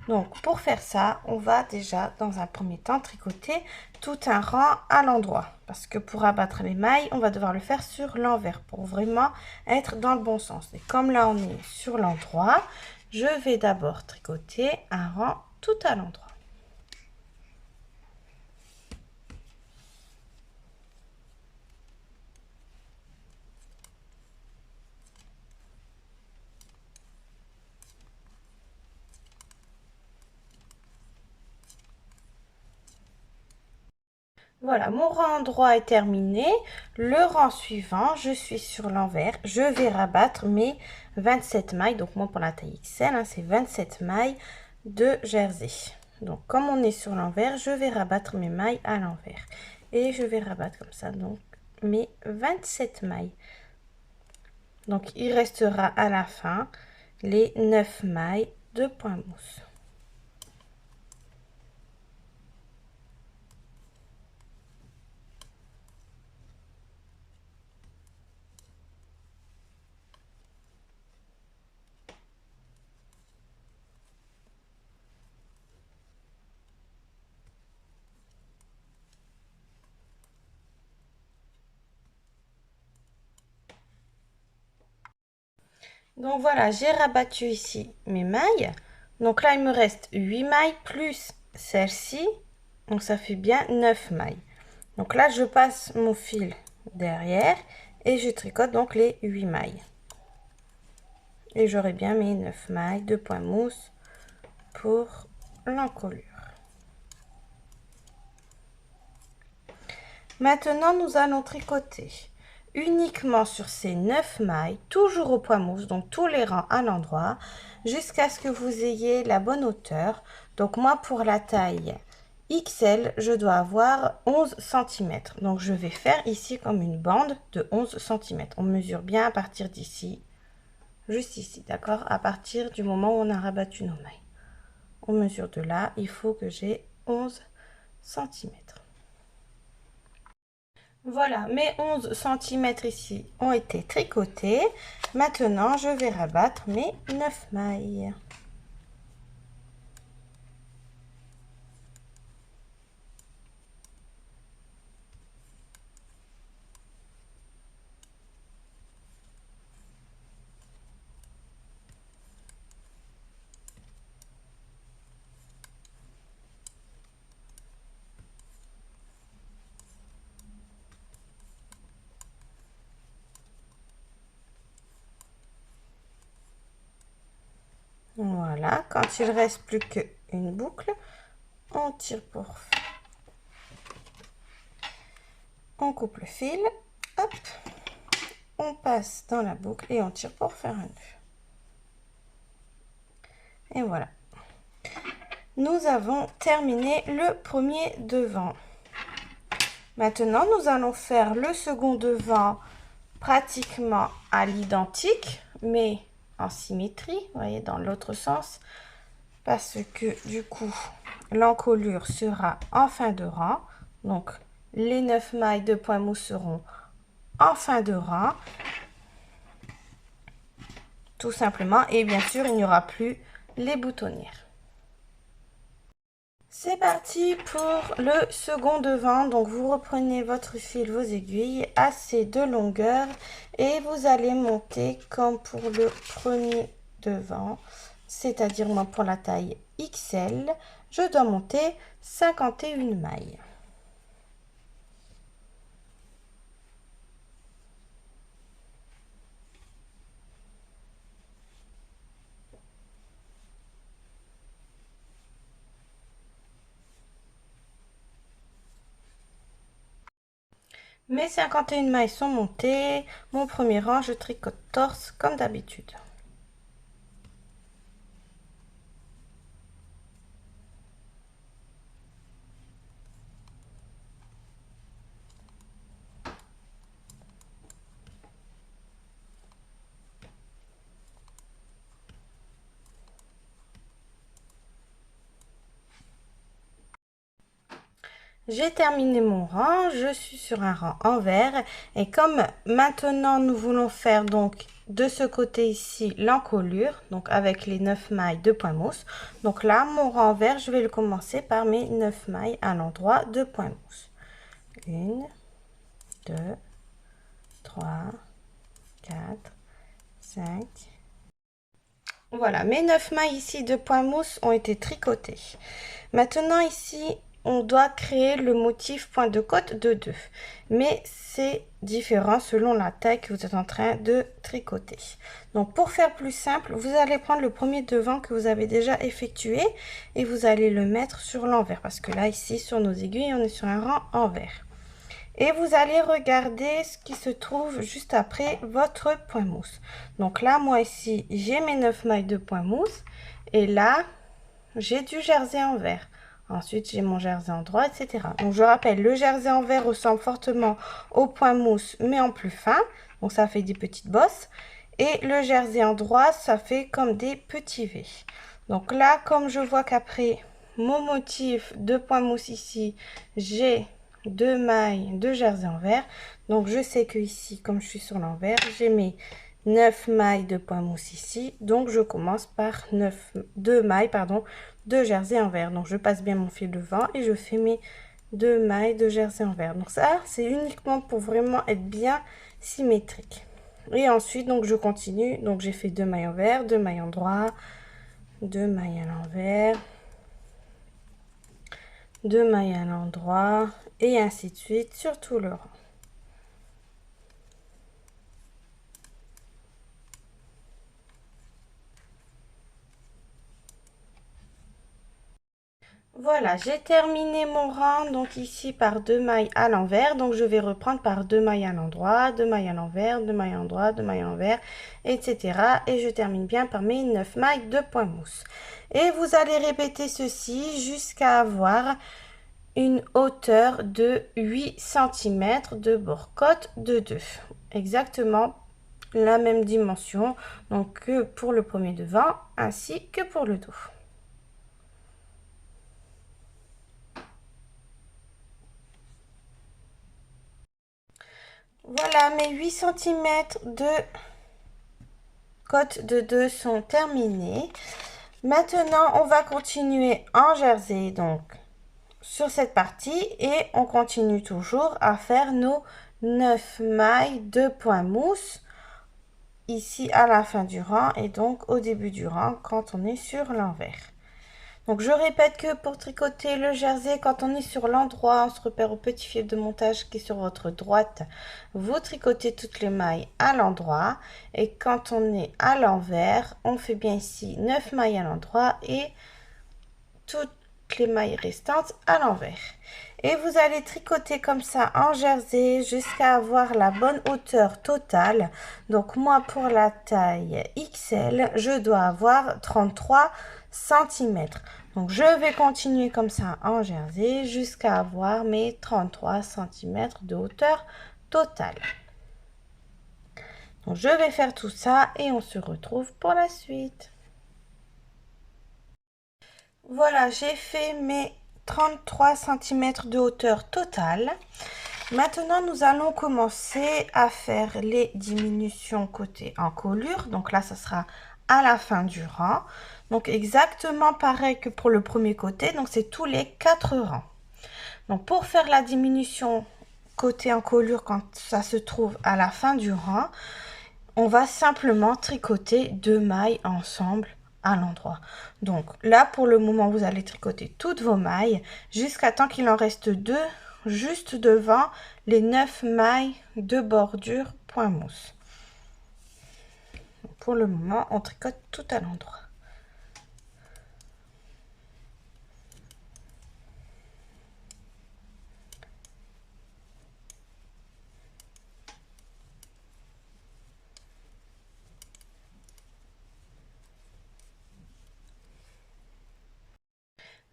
Donc pour faire ça, on va déjà dans un premier temps tricoter tout un rang à l'endroit. Parce que pour rabattre les mailles, on va devoir le faire sur l'envers pour vraiment être dans le bon sens. Et comme là on est sur l'endroit, je vais d'abord tricoter un rang tout à l'endroit. Voilà, mon rang droit est terminé. Le rang suivant, je suis sur l'envers. Je vais rabattre mes 27 mailles. Donc moi pour la taille XL, hein, c'est 27 mailles de jersey. Donc comme on est sur l'envers, je vais rabattre mes mailles à l'envers. Et je vais rabattre comme ça, donc mes 27 mailles. Donc il restera à la fin les 9 mailles de point mousse. Donc voilà, j'ai rabattu ici mes mailles. Donc là, il me reste 8 mailles plus celle-ci. Donc ça fait bien 9 mailles. Donc là, je passe mon fil derrière et je tricote donc les 8 mailles. Et j'aurai bien mes 9 mailles de point mousse pour l'encolure. Maintenant, nous allons tricoter uniquement sur ces 9 mailles, toujours au point mousse, donc tous les rangs à l'endroit, jusqu'à ce que vous ayez la bonne hauteur. Donc moi, pour la taille XL, je dois avoir 11 cm. Donc je vais faire ici comme une bande de 11 cm. On mesure bien à partir d'ici, juste ici, d'accord? À partir du moment où on a rabattu nos mailles. On mesure de là, il faut que j'ai 11 cm. Voilà, mes 11 cm ici ont été tricotés. Maintenant, je vais rabattre mes 9 mailles. Voilà, quand il reste plus qu'une boucle, on tire pour... On coupe le fil, hop, on passe dans la boucle et on tire pour faire un nœud. Et voilà. Nous avons terminé le premier devant. Maintenant, nous allons faire le second devant pratiquement à l'identique, mais en symétrie, vous voyez, dans l'autre sens, parce que du coup, l'encolure sera en fin de rang. Donc, les 9 mailles de point mousse seront en fin de rang, tout simplement. Et bien sûr, il n'y aura plus les boutonnières. C'est parti pour le second devant. Donc vous reprenez votre fil, vos aiguilles, assez de longueur et vous allez monter comme pour le premier devant, c'est-à-dire moi pour la taille XL, je dois monter 51 mailles. Mes 51 mailles sont montées. Mon premier rang, je tricote torse comme d'habitude. J'ai terminé mon rang, je suis sur un rang envers et comme maintenant nous voulons faire donc de ce côté ici l'encolure, donc avec les 9 mailles de point mousse, donc là mon rang envers, je vais le commencer par mes 9 mailles à l'endroit de point mousse. 1, 2, 3, 4, 5. Voilà, mes 9 mailles ici de point mousse ont été tricotées. Maintenant ici, on doit créer le motif point de côte de 2. Mais c'est différent selon la taille que vous êtes en train de tricoter. Donc pour faire plus simple, vous allez prendre le premier devant que vous avez déjà effectué et vous allez le mettre sur l'envers. Parce que là, ici, sur nos aiguilles, on est sur un rang envers. Et vous allez regarder ce qui se trouve juste après votre point mousse. Donc là, moi ici, j'ai mes 9 mailles de point mousse. Et là, j'ai du jersey envers. Ensuite, j'ai mon jersey en droit, etc. Donc, je rappelle, le jersey envers ressemble fortement au point mousse, mais en plus fin. Donc, ça fait des petites bosses. Et le jersey en droit, ça fait comme des petits V. Donc là, comme je vois qu'après mon motif de point mousse ici, j'ai 2 mailles de jersey envers. Donc, je sais que ici, comme je suis sur l'envers, j'ai mes 9 mailles de point mousse ici. Donc, je commence par 2 mailles, pardon, de jersey envers. Donc, je passe bien mon fil devant et je fais mes 2 mailles de jersey envers. Donc, ça, c'est uniquement pour vraiment être bien symétrique. Et ensuite, donc, je continue. Donc, j'ai fait 2 mailles envers, 2 mailles en droit, 2 mailles à l'envers, 2 mailles à l'endroit et ainsi de suite sur tout le rang. Voilà, j'ai terminé mon rang donc ici par 2 mailles à l'envers. Donc je vais reprendre par 2 mailles à l'endroit, 2 mailles à l'envers, 2 mailles à l'endroit, 2 mailles à l'envers, etc. Et je termine bien par mes 9 mailles de point mousse. Et vous allez répéter ceci jusqu'à avoir une hauteur de 8 cm de bord-côte de 2. Exactement la même dimension donc que pour le premier devant ainsi que pour le dos. Voilà, mes 8 cm de côte de 2 sont terminés. Maintenant, on va continuer en jersey, donc sur cette partie, et on continue toujours à faire nos 9 mailles de point mousse ici à la fin du rang et donc au début du rang quand on est sur l'envers. Donc je répète que pour tricoter le jersey, quand on est sur l'endroit, on se repère au petit fil de montage qui est sur votre droite. Vous tricotez toutes les mailles à l'endroit. Et quand on est à l'envers, on fait bien ici 9 mailles à l'endroit et toutes les mailles restantes à l'envers. Et vous allez tricoter comme ça en jersey jusqu'à avoir la bonne hauteur totale. Donc moi pour la taille XL, je dois avoir 33 cm. Donc je vais continuer comme ça en jersey jusqu'à avoir mes 33 cm de hauteur totale. Donc je vais faire tout ça et on se retrouve pour la suite. Voilà, j'ai fait mes 33 cm de hauteur totale. Maintenant, nous allons commencer à faire les diminutions côté encolure. Donc là, ça sera à la fin du rang. Donc exactement pareil que pour le premier côté. Donc c'est tous les 4 rangs. Donc pour faire la diminution côté encolure quand ça se trouve à la fin du rang, on va simplement tricoter 2 mailles ensemble à l'endroit. Donc là pour le moment vous allez tricoter toutes vos mailles jusqu'à temps qu'il en reste 2 juste devant les 9 mailles de bordure point mousse. Pour le moment on tricote tout à l'endroit.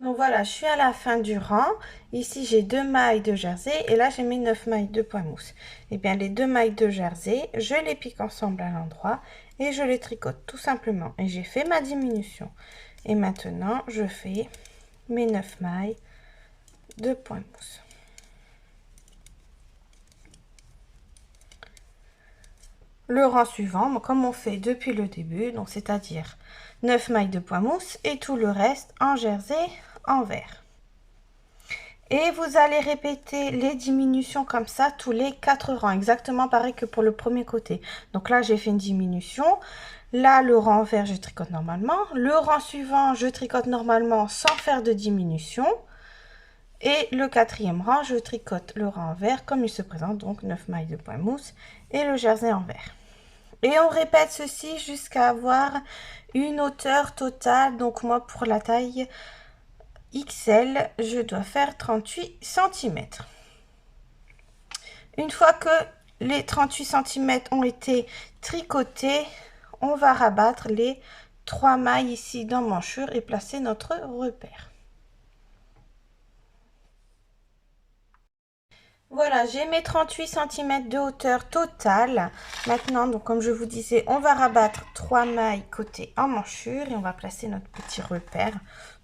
Donc voilà, je suis à la fin du rang. Ici, j'ai 2 mailles de jersey et là, j'ai mes 9 mailles de point mousse. Et bien, les 2 mailles de jersey, je les pique ensemble à l'endroit et je les tricote tout simplement. Et j'ai fait ma diminution. Et maintenant, je fais mes 9 mailles de point mousse. Le rang suivant, comme on fait depuis le début, donc c'est-à-dire 9 mailles de point mousse et tout le reste en jersey en vert. Et vous allez répéter les diminutions comme ça tous les 4 rangs, exactement pareil que pour le premier côté. Donc là, j'ai fait une diminution. Là, le rang vert, je tricote normalement. Le rang suivant, je tricote normalement sans faire de diminution. Et le 4e rang, je tricote le rang vert comme il se présente, donc 9 mailles de point mousse et le jersey en vert. Et on répète ceci jusqu'à avoir une hauteur totale. Donc moi, pour la taille XL, je dois faire 38 cm. Une fois que les 38 cm ont été tricotés, on va rabattre les 3 mailles ici d'emmanchure et placer notre repère. Voilà, j'ai mes 38 cm de hauteur totale. Maintenant, donc comme je vous disais, on va rabattre 3 mailles côté emmanchure et on va placer notre petit repère.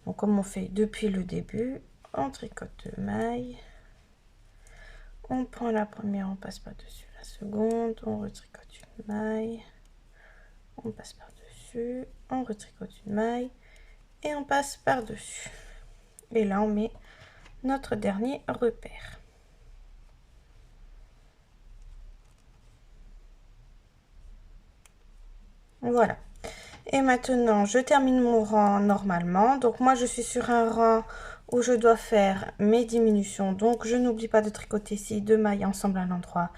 Donc comme on fait depuis le début, on tricote 2 mailles. On prend la première, on passe par-dessus la seconde, on retricote une maille. On passe par-dessus, on retricote une maille et on passe par-dessus. Et là, on met notre dernier repère. Voilà. Et maintenant, je termine mon rang normalement. Donc moi, je suis sur un rang où je dois faire mes diminutions. Donc, je n'oublie pas de tricoter ici 2 mailles ensemble à l'endroit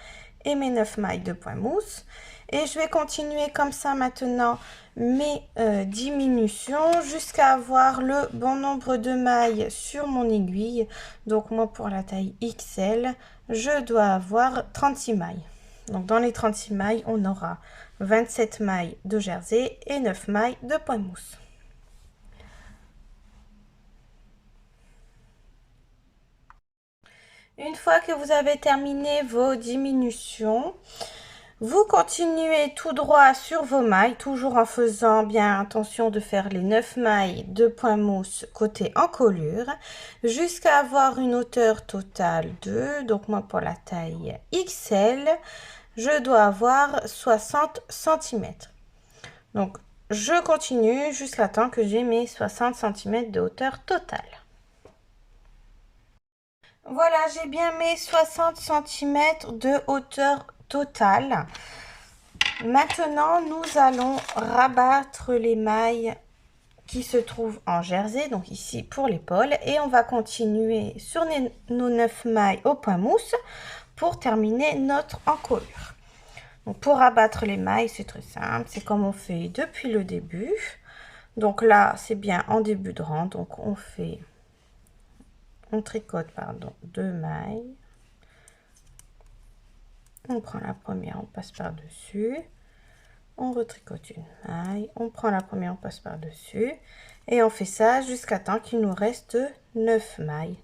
et mes 9 mailles de point mousse. Et je vais continuer comme ça maintenant mes diminutions jusqu'à avoir le bon nombre de mailles sur mon aiguille. Donc moi, pour la taille XL, je dois avoir 36 mailles. Donc dans les 36 mailles, on aura 27 mailles de jersey et 9 mailles de point mousse. Une fois que vous avez terminé vos diminutions, vous continuez tout droit sur vos mailles, toujours en faisant bien attention de faire les 9 mailles de point mousse côté encolure, jusqu'à avoir une hauteur totale de, donc moi pour la taille XL, je dois avoir 60 cm. Donc, je continue jusqu'à temps que j'ai mes 60 cm de hauteur totale. Voilà, j'ai bien mes 60 cm de hauteur totale. Maintenant, nous allons rabattre les mailles qui se trouve en jersey, donc ici pour l'épaule, et on va continuer sur nos 9 mailles au point mousse pour terminer notre encolure. Donc pour abattre les mailles, c'est très simple, c'est comme on fait depuis le début. Donc là, c'est bien en début de rang, donc on tricote, pardon, 2 mailles. On prend la première, on passe par-dessus. On retricote une maille, on prend la première, on passe par-dessus. Et on fait ça jusqu'à temps qu'il nous reste 9 mailles.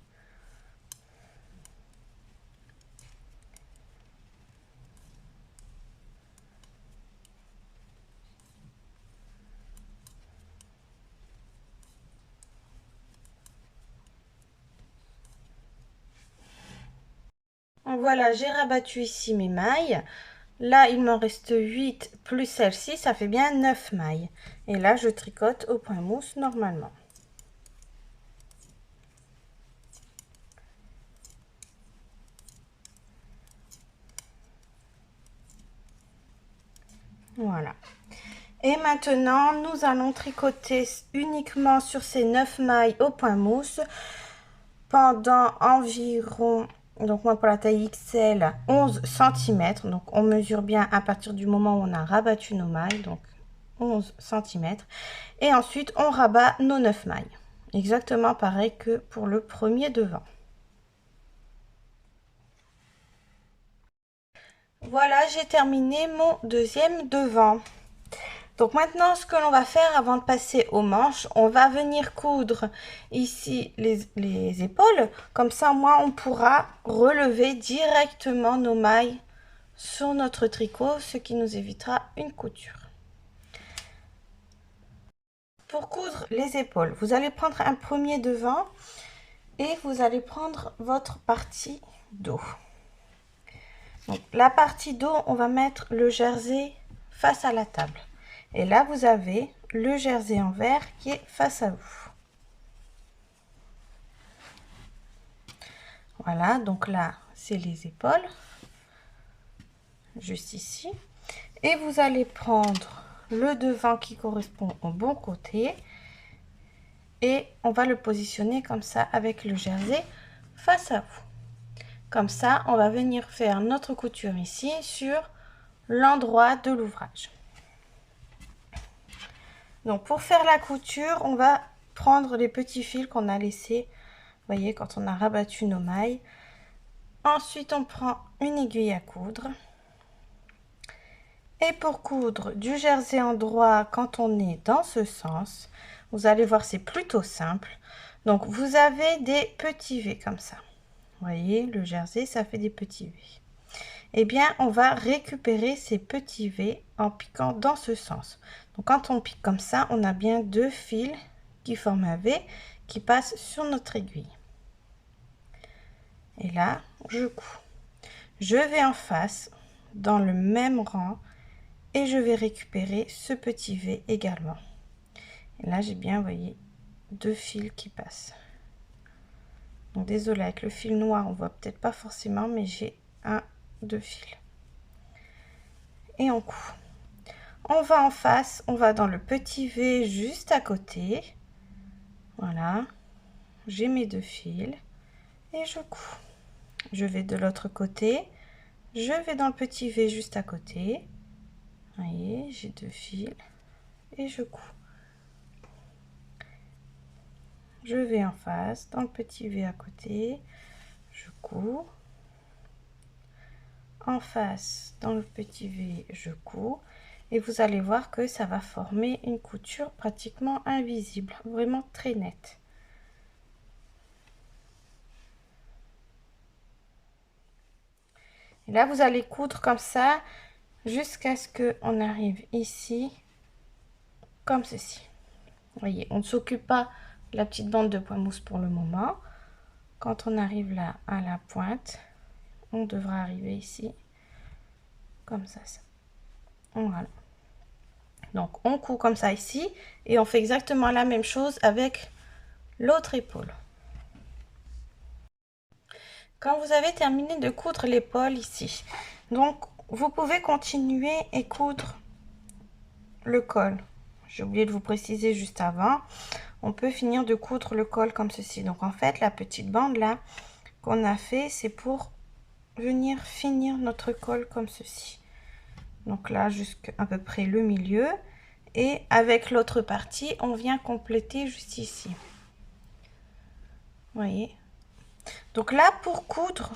Voilà, j'ai rabattu ici mes mailles. Là, il m'en reste 8 plus celle-ci, ça fait bien 9 mailles. Et là, je tricote au point mousse normalement. Voilà. Et maintenant, nous allons tricoter uniquement sur ces 9 mailles au point mousse pendant environ, donc moi pour la taille XL, 11 cm. Donc on mesure bien à partir du moment où on a rabattu nos mailles, donc 11 cm. Et ensuite, on rabat nos 9 mailles. Exactement pareil que pour le premier devant. Voilà, j'ai terminé mon deuxième devant. Donc maintenant, ce que l'on va faire avant de passer aux manches, on va venir coudre ici les épaules. Comme ça, moi, on pourra relever directement nos mailles sur notre tricot, ce qui nous évitera une couture. Pour coudre les épaules, vous allez prendre un premier devant et vous allez prendre votre partie dos. Donc, la partie dos, on va mettre le jersey face à la table. Et là, vous avez le jersey en vert qui est face à vous. Voilà, donc là, c'est les épaules, juste ici. Et vous allez prendre le devant qui correspond au bon côté. Et on va le positionner comme ça avec le jersey face à vous. Comme ça, on va venir faire notre couture ici sur l'endroit de l'ouvrage. Donc pour faire la couture, on va prendre les petits fils qu'on a laissés, vous voyez, quand on a rabattu nos mailles. Ensuite, on prend une aiguille à coudre. Et pour coudre du jersey en droit, quand on est dans ce sens, vous allez voir, c'est plutôt simple. Donc vous avez des petits V comme ça. Vous voyez, le jersey, ça fait des petits V. Eh bien, on va récupérer ces petits V en piquant dans ce sens. Donc, quand on pique comme ça, on a bien 2 fils qui forment un V qui passent sur notre aiguille. Et là, je couds. Je vais en face, dans le même rang, et je vais récupérer ce petit V également. Et là, j'ai bien, vous voyez, 2 fils qui passent. Donc, désolé, avec le fil noir, on voit peut-être pas forcément, mais j'ai 2 fils. Et on coud. On va en face, on va dans le petit V juste à côté. Voilà, j'ai mes 2 fils et je couds. Je vais de l'autre côté, je vais dans le petit V juste à côté. Vous voyez, j'ai 2 fils et je couds. Je vais en face, dans le petit V à côté, je couds. En face, dans le petit V, je couds. Et vous allez voir que ça va former une couture pratiquement invisible, vraiment très nette. Et là, vous allez coudre comme ça jusqu'à ce qu'on arrive ici, comme ceci. Vous voyez, on ne s'occupe pas de la petite bande de point mousse pour le moment. Quand on arrive là à la pointe, on devra arriver ici, comme ça. Voilà. Donc, on coud comme ça ici et on fait exactement la même chose avec l'autre épaule. Quand vous avez terminé de coudre l'épaule ici, donc vous pouvez continuer et coudre le col j'ai oublié de vous préciser juste avant, on peut finir de coudre le col comme ceci. Donc en fait, la petite bande là qu'on a fait, c'est pour venir finir notre col comme ceci. Donc là, jusqu'à peu près le milieu. Et avec l'autre partie, on vient compléter juste ici. Vous voyez? Donc là, pour coudre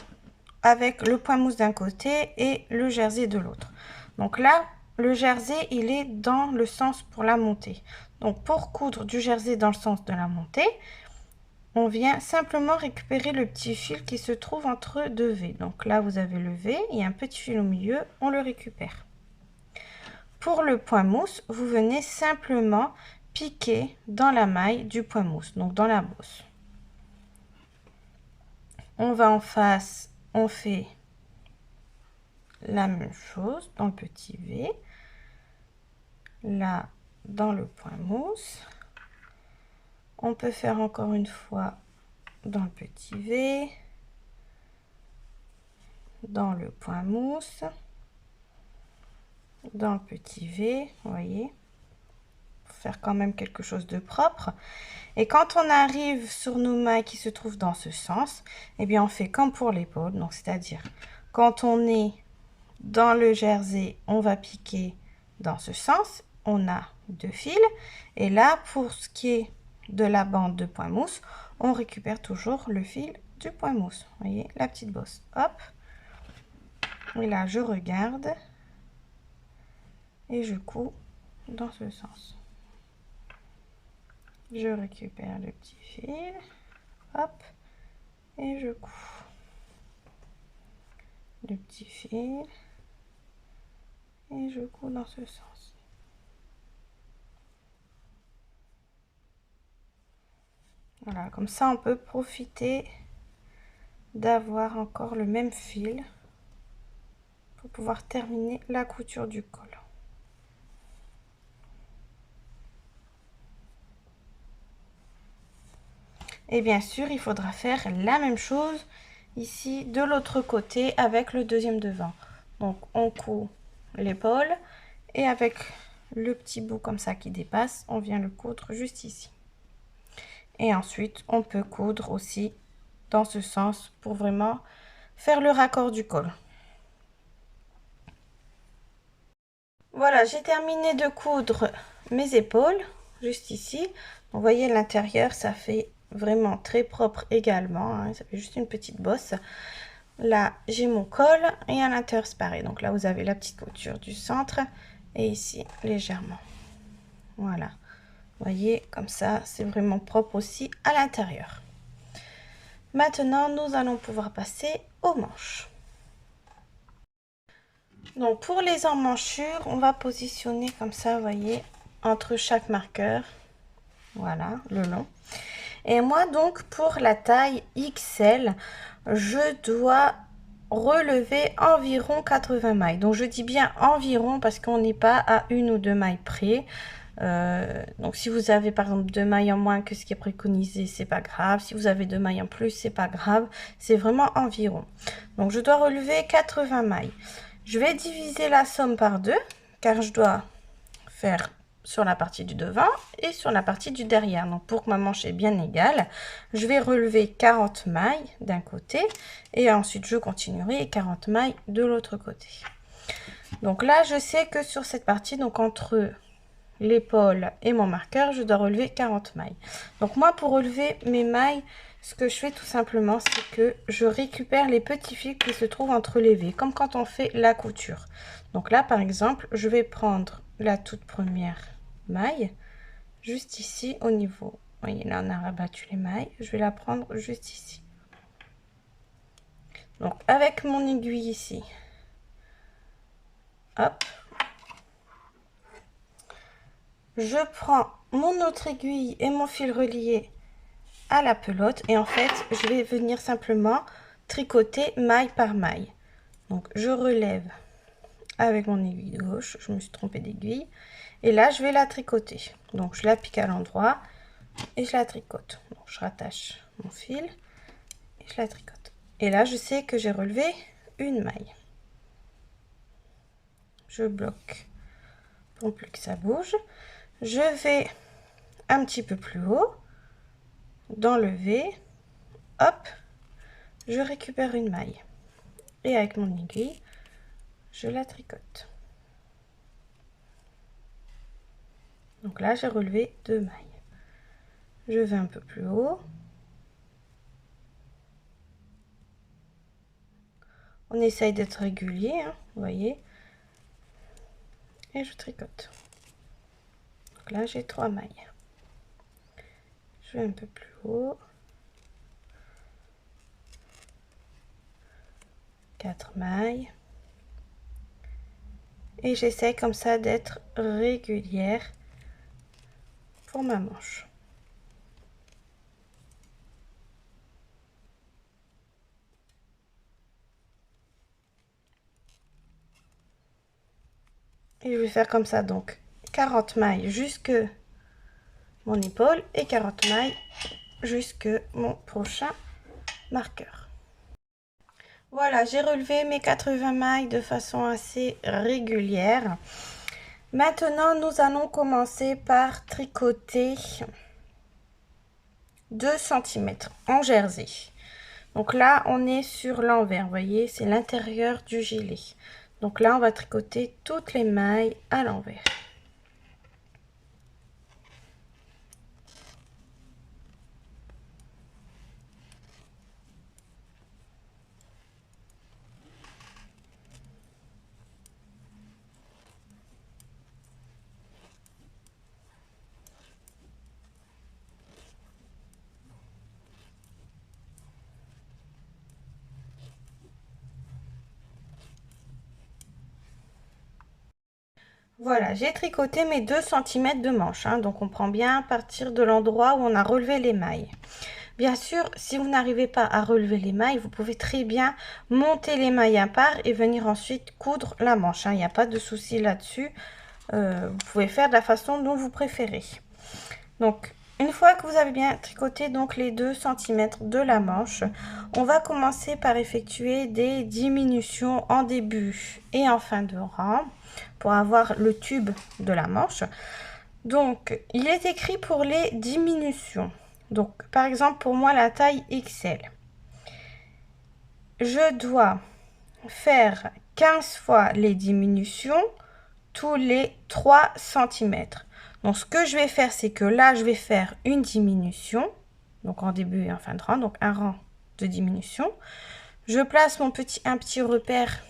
avec le point mousse d'un côté et le jersey de l'autre. Donc là, le jersey, il est dans le sens pour la montée. Donc pour coudre du jersey dans le sens de la montée, on vient simplement récupérer le petit fil qui se trouve entre deux V. Donc là, vous avez le V, il y a un petit fil au milieu, on le récupère. Pour le point mousse, vous venez simplement piquer dans la maille du point mousse, donc dans la bosse. On va en face, on fait la même chose dans le petit V. Là, dans le point mousse. On peut faire encore une fois dans le petit V. Dans le point mousse. Dans le petit V, vous voyez. Pour faire quand même quelque chose de propre. Et quand on arrive sur nos mailles qui se trouvent dans ce sens, eh bien on fait comme pour l'épaule. Donc c'est-à-dire, quand on est dans le jersey, on va piquer dans ce sens. On a deux fils. Et là, pour ce qui est de la bande de point mousse, on récupère toujours le fil du point mousse. Vous voyez, la petite bosse. Hop. Et là, je regarde. Et je couds dans ce sens. Je récupère le petit fil. Hop. Et je couds. Le petit fil. Et je couds dans ce sens. Voilà, comme ça on peut profiter d'avoir encore le même fil pour pouvoir terminer la couture du col. Et bien sûr, il faudra faire la même chose ici de l'autre côté avec le deuxième devant. Donc on coud l'épaule et avec le petit bout comme ça qui dépasse, on vient le coudre juste ici. Et ensuite, on peut coudre aussi dans ce sens pour vraiment faire le raccord du col. Voilà, j'ai terminé de coudre mes épaules, juste ici. Vous voyez, l'intérieur, ça fait vraiment très propre également, hein, ça fait juste une petite bosse. Là, j'ai mon col et à l'intérieur, c'est pareil. Donc là, vous avez la petite couture du centre et ici, légèrement. Voilà. Vous voyez, comme ça, c'est vraiment propre aussi à l'intérieur. Maintenant, nous allons pouvoir passer aux manches. Donc, pour les emmanchures, on va positionner comme ça, vous voyez, entre chaque marqueur. Voilà, le long. Et moi, donc, pour la taille XL, je dois relever environ 80 mailles. Donc, je dis bien environ parce qu'on n'est pas à une ou deux mailles près. Donc si vous avez par exemple 2 mailles en moins que ce qui est préconisé, c'est pas grave. Si vous avez 2 mailles en plus, c'est pas grave. C'est vraiment environ. Donc je dois relever 80 mailles. Je vais diviser la somme par 2 car je dois faire sur la partie du devant et sur la partie du derrière. Donc pour que ma manche est bien égale, je vais relever 40 mailles d'un côté et ensuite je continuerai 40 mailles de l'autre côté. Donc là, je sais que sur cette partie, donc entre l'épaule et mon marqueur, je dois relever 40 mailles. Donc moi, pour relever mes mailles, ce que je fais tout simplement, c'est que je récupère les petits fils qui se trouvent entre les V, comme quand on fait la couture. Donc là, par exemple, je vais prendre la toute première maille, juste ici au niveau. Vous voyez, là, on a rabattu les mailles. Je vais la prendre juste ici. Donc, avec mon aiguille ici, hop, je prends mon autre aiguille et mon fil relié à la pelote et en fait je vais venir simplement tricoter maille par maille. Donc je relève avec mon aiguille gauche, je me suis trompée d'aiguille et là je vais la tricoter. Donc je la pique à l'endroit et je la tricote. Donc je rattache mon fil et je la tricote. Et là je sais que j'ai relevé une maille. Je bloque pour plus que ça bouge. Je vais un petit peu plus haut, dans le V, hop, je récupère une maille. Et avec mon aiguille, je la tricote. Donc là, j'ai relevé 2 mailles. Je vais un peu plus haut. On essaye d'être régulier, hein, vous voyez. Et je tricote. Donc là, j'ai 3 mailles. Je vais un peu plus haut. 4 mailles. Et j'essaie comme ça d'être régulière pour ma manche. Et je vais faire comme ça, donc 40 mailles jusque mon épaule et 40 mailles jusque mon prochain marqueur. Voilà, j'ai relevé mes 80 mailles de façon assez régulière. Maintenant, nous allons commencer par tricoter 2 cm en jersey. Donc là, on est sur l'envers, vous voyez, c'est l'intérieur du gilet. Donc là, on va tricoter toutes les mailles à l'envers. Voilà, j'ai tricoté mes 2 cm de manche, hein, donc on prend bien à partir de l'endroit où on a relevé les mailles. Bien sûr, si vous n'arrivez pas à relever les mailles, vous pouvez très bien monter les mailles à part et venir ensuite coudre la manche, hein, il n'y a pas de souci là-dessus. Vous pouvez faire de la façon dont vous préférez. Donc, une fois que vous avez bien tricoté donc les 2 cm de la manche, on va commencer par effectuer des diminutions en début et en fin de rang pour avoir le tube de la manche. Donc, il est écrit pour les diminutions. Donc, par exemple, pour moi, la taille XL. Je dois faire 15 fois les diminutions tous les 3 cm. Donc, ce que je vais faire, c'est que là, je vais faire une diminution. Donc, en début et en fin de rang. Donc, un rang de diminution. Je place un petit repère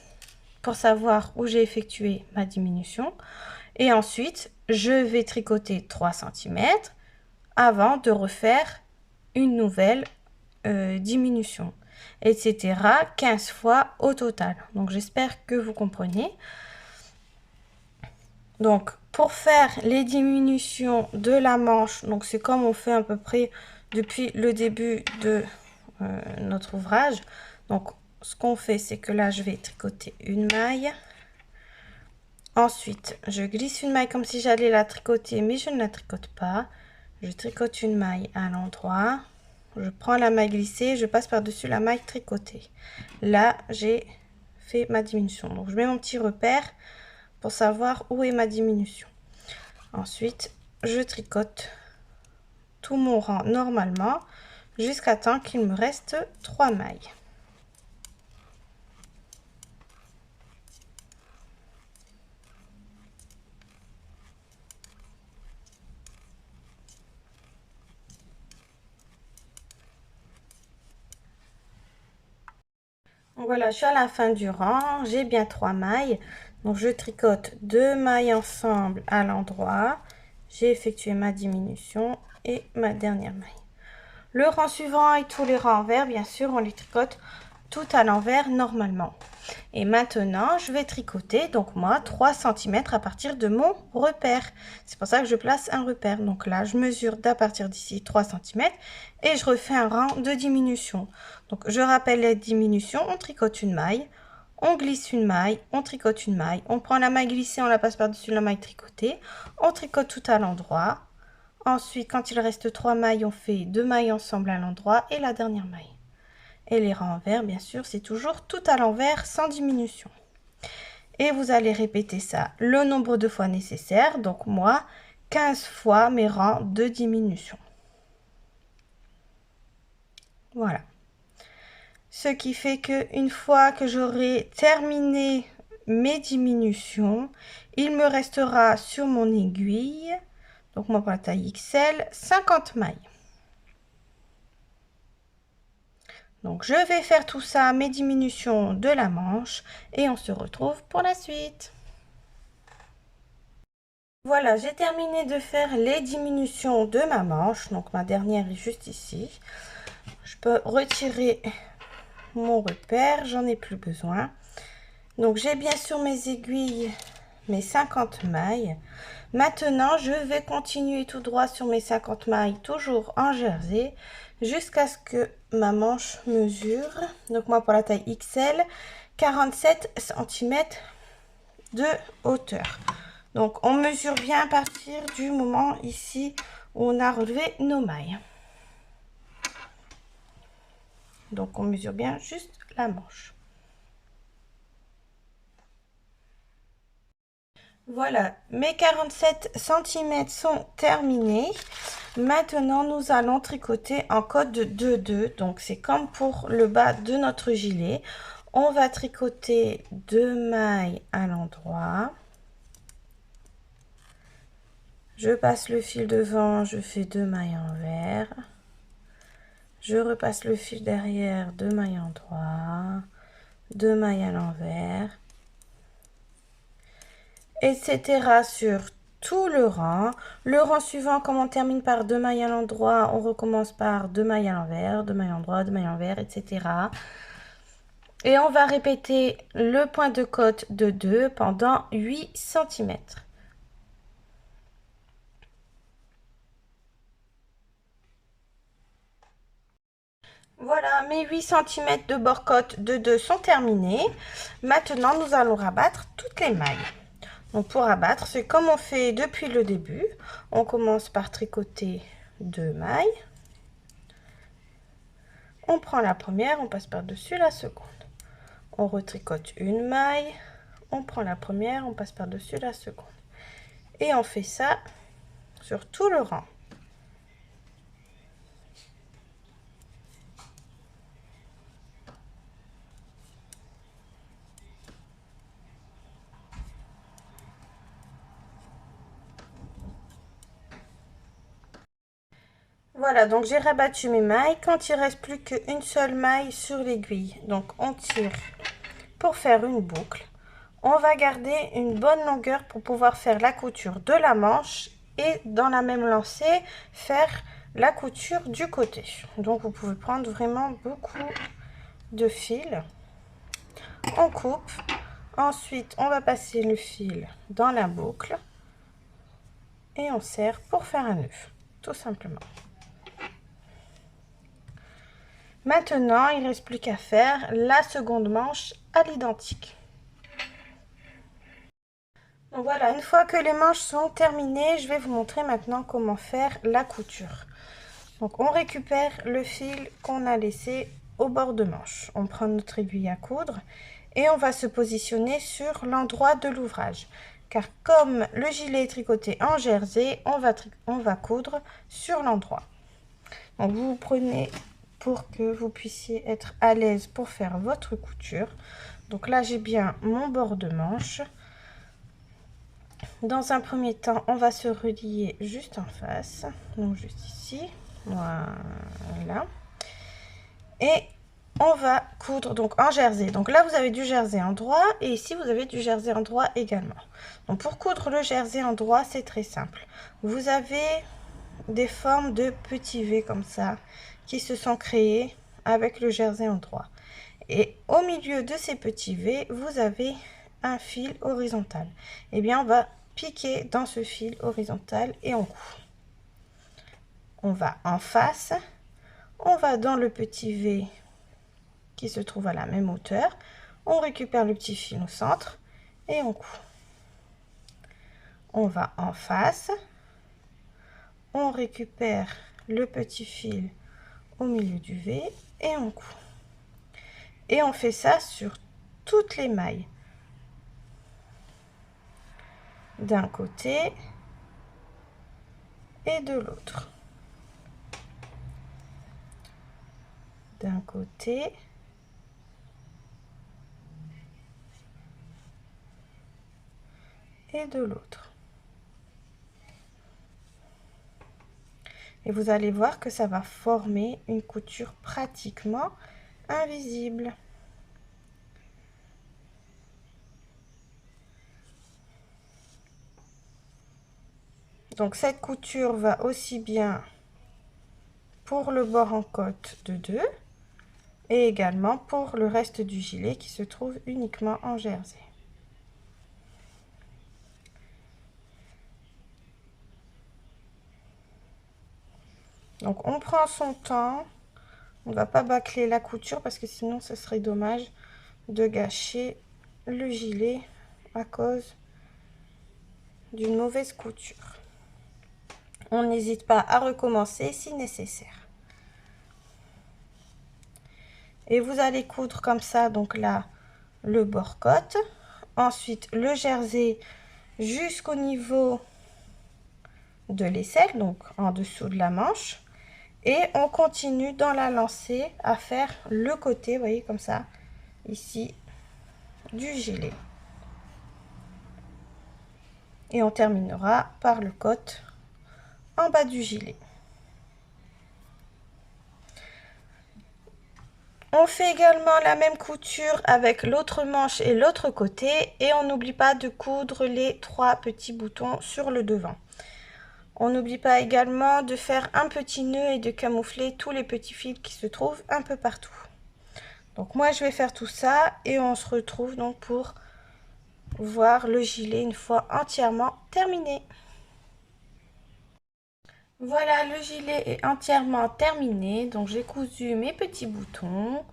pour savoir où j'ai effectué ma diminution. Et ensuite, je vais tricoter 3 cm avant de refaire une nouvelle diminution, etc. 15 fois au total. Donc, j'espère que vous comprenez. Donc, pour faire les diminutions de la manche, donc c'est comme on fait à peu près depuis le début de notre ouvrage. Donc, ce qu'on fait, c'est que là, je vais tricoter une maille. Ensuite, je glisse une maille comme si j'allais la tricoter, mais je ne la tricote pas. Je tricote une maille à l'endroit. Je prends la maille glissée, je passe par-dessus la maille tricotée. Là, j'ai fait ma diminution. Donc, je mets mon petit repère pour savoir où est ma diminution. Ensuite, je tricote tout mon rang normalement jusqu'à temps qu'il me reste 3 mailles. Voilà, je suis à la fin du rang, j'ai bien 3 mailles. Donc, je tricote 2 mailles ensemble à l'endroit. J'ai effectué ma diminution et ma dernière maille. Le rang suivant et tous les rangs envers, bien sûr, on les tricote tout à l'envers normalement. Et maintenant, je vais tricoter, donc moi, 3 cm à partir de mon repère. C'est pour ça que je place un repère. Donc là, je mesure d'à partir d'ici 3 cm et je refais un rang de diminution. Donc, je rappelle les diminutions, on tricote une maille, on glisse une maille, on tricote une maille, on prend la maille glissée, on la passe par-dessus la maille tricotée, on tricote tout à l'endroit. Ensuite, quand il reste 3 mailles, on fait 2 mailles ensemble à l'endroit et la dernière maille. Et les rangs envers, bien sûr, c'est toujours tout à l'envers sans diminution. Et vous allez répéter ça le nombre de fois nécessaire. Donc moi, 15 fois mes rangs de diminution. Voilà. Ce qui fait que une fois que j'aurai terminé mes diminutions, il me restera sur mon aiguille, donc moi pour la taille XL, 50 mailles. Donc je vais faire tout ça, mes diminutions de la manche, et on se retrouve pour la suite. Voilà, j'ai terminé de faire les diminutions de ma manche, donc ma dernière est juste ici. Je peux retirer mon repère, j'en ai plus besoin. Donc j'ai bien sûr mes aiguilles, mes 50 mailles. Maintenant je vais continuer tout droit sur mes 50 mailles, toujours en jersey, jusqu'à ce que ma manche mesure, donc moi pour la taille XL, 47 cm de hauteur. Donc on mesure bien à partir du moment ici où on a relevé nos mailles. Donc on mesure bien juste la manche. Voilà, mes 47 cm sont terminés. Maintenant, nous allons tricoter en code de 2-2. Donc, c'est comme pour le bas de notre gilet. On va tricoter 2 mailles à l'endroit. Je passe le fil devant, je fais 2 mailles envers. Je repasse le fil derrière, 2 mailles en droit, 2 mailles à l'envers, etc. sur tout le rang. Le rang suivant, comme on termine par 2 mailles à l'endroit, on recommence par 2 mailles à l'envers, 2 mailles en droit, 2 mailles à l'envers, etc. Et on va répéter le point de côte de 2 pendant 8 cm. Voilà, mes 8 cm de bord-côte de 2 sont terminés. Maintenant, nous allons rabattre toutes les mailles. Donc pour abattre, c'est comme on fait depuis le début. On commence par tricoter 2 mailles. On prend la première, on passe par-dessus la seconde. On retricote une maille, on prend la première, on passe par-dessus la seconde. Et on fait ça sur tout le rang. Voilà, donc j'ai rabattu mes mailles. Quand il reste plus qu'une seule maille sur l'aiguille, donc on tire pour faire une boucle. On va garder une bonne longueur pour pouvoir faire la couture de la manche et dans la même lancée faire la couture du côté. Donc vous pouvez prendre vraiment beaucoup de fil. On coupe. Ensuite, on va passer le fil dans la boucle et on serre pour faire un nœud, tout simplement. Maintenant, il ne reste plus qu'à faire la seconde manche à l'identique. Donc voilà, une fois que les manches sont terminées, je vais vous montrer maintenant comment faire la couture. Donc on récupère le fil qu'on a laissé au bord de manche. On prend notre aiguille à coudre et on va se positionner sur l'endroit de l'ouvrage. Car comme le gilet est tricoté en jersey, on va coudre sur l'endroit. Donc vous prenez pour que vous puissiez être à l'aise pour faire votre couture. Donc là j'ai bien mon bord de manche. Dans un premier temps, on va se relier juste en face, donc juste ici, voilà. Et on va coudre donc en jersey. Donc là, vous avez du jersey en droit et ici, vous avez du jersey en droit également. Donc pour coudre le jersey en droit, c'est très simple. Vous avez des formes de petits V comme ça qui se sont créés avec le jersey en droit. Et au milieu de ces petits V, vous avez un fil horizontal. Eh bien, on va piquer dans ce fil horizontal et on coud. On va en face, on va dans le petit V qui se trouve à la même hauteur, on récupère le petit fil au centre et on coud. On va en face, on récupère le petit fil au milieu du V et on coud. Et on fait ça sur toutes les mailles. D'un côté et de l'autre. D'un côté et de l'autre. Et vous allez voir que ça va former une couture pratiquement invisible. Donc cette couture va aussi bien pour le bord en côte de 2 et également pour le reste du gilet qui se trouve uniquement en jersey. Donc on prend son temps, on ne va pas bâcler la couture parce que sinon ce serait dommage de gâcher le gilet à cause d'une mauvaise couture. On n'hésite pas à recommencer si nécessaire. Et vous allez coudre comme ça, donc là, le bord côte. Ensuite, le jersey jusqu'au niveau de l'aisselle, donc en dessous de la manche. Et on continue dans la lancée à faire le côté, vous voyez, comme ça, ici, du gilet. Et on terminera par le côte en bas du gilet. On fait également la même couture avec l'autre manche et l'autre côté et on n'oublie pas de coudre les 3 petits boutons sur le devant. On n'oublie pas également de faire un petit nœud et de camoufler tous les petits fils qui se trouvent un peu partout. Donc moi je vais faire tout ça et on se retrouve donc pour voir le gilet une fois entièrement terminé. Voilà, le gilet est entièrement terminé, donc j'ai cousu mes petits boutons.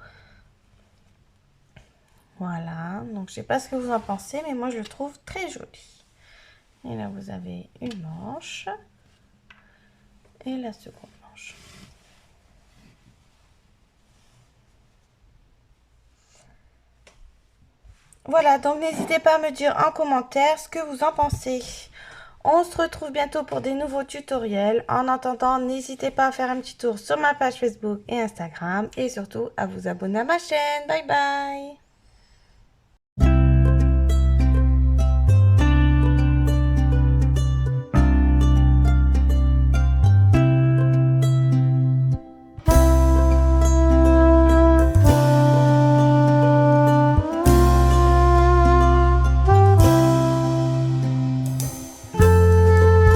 Voilà, donc je sais pas ce que vous en pensez, mais moi je le trouve très joli. Et là vous avez une manche et la seconde manche. Voilà, donc n'hésitez pas à me dire en commentaire ce que vous en pensez. On se retrouve bientôt pour des nouveaux tutoriels. En attendant, n'hésitez pas à faire un petit tour sur ma page Facebook et Instagram et surtout à vous abonner à ma chaîne. Bye bye!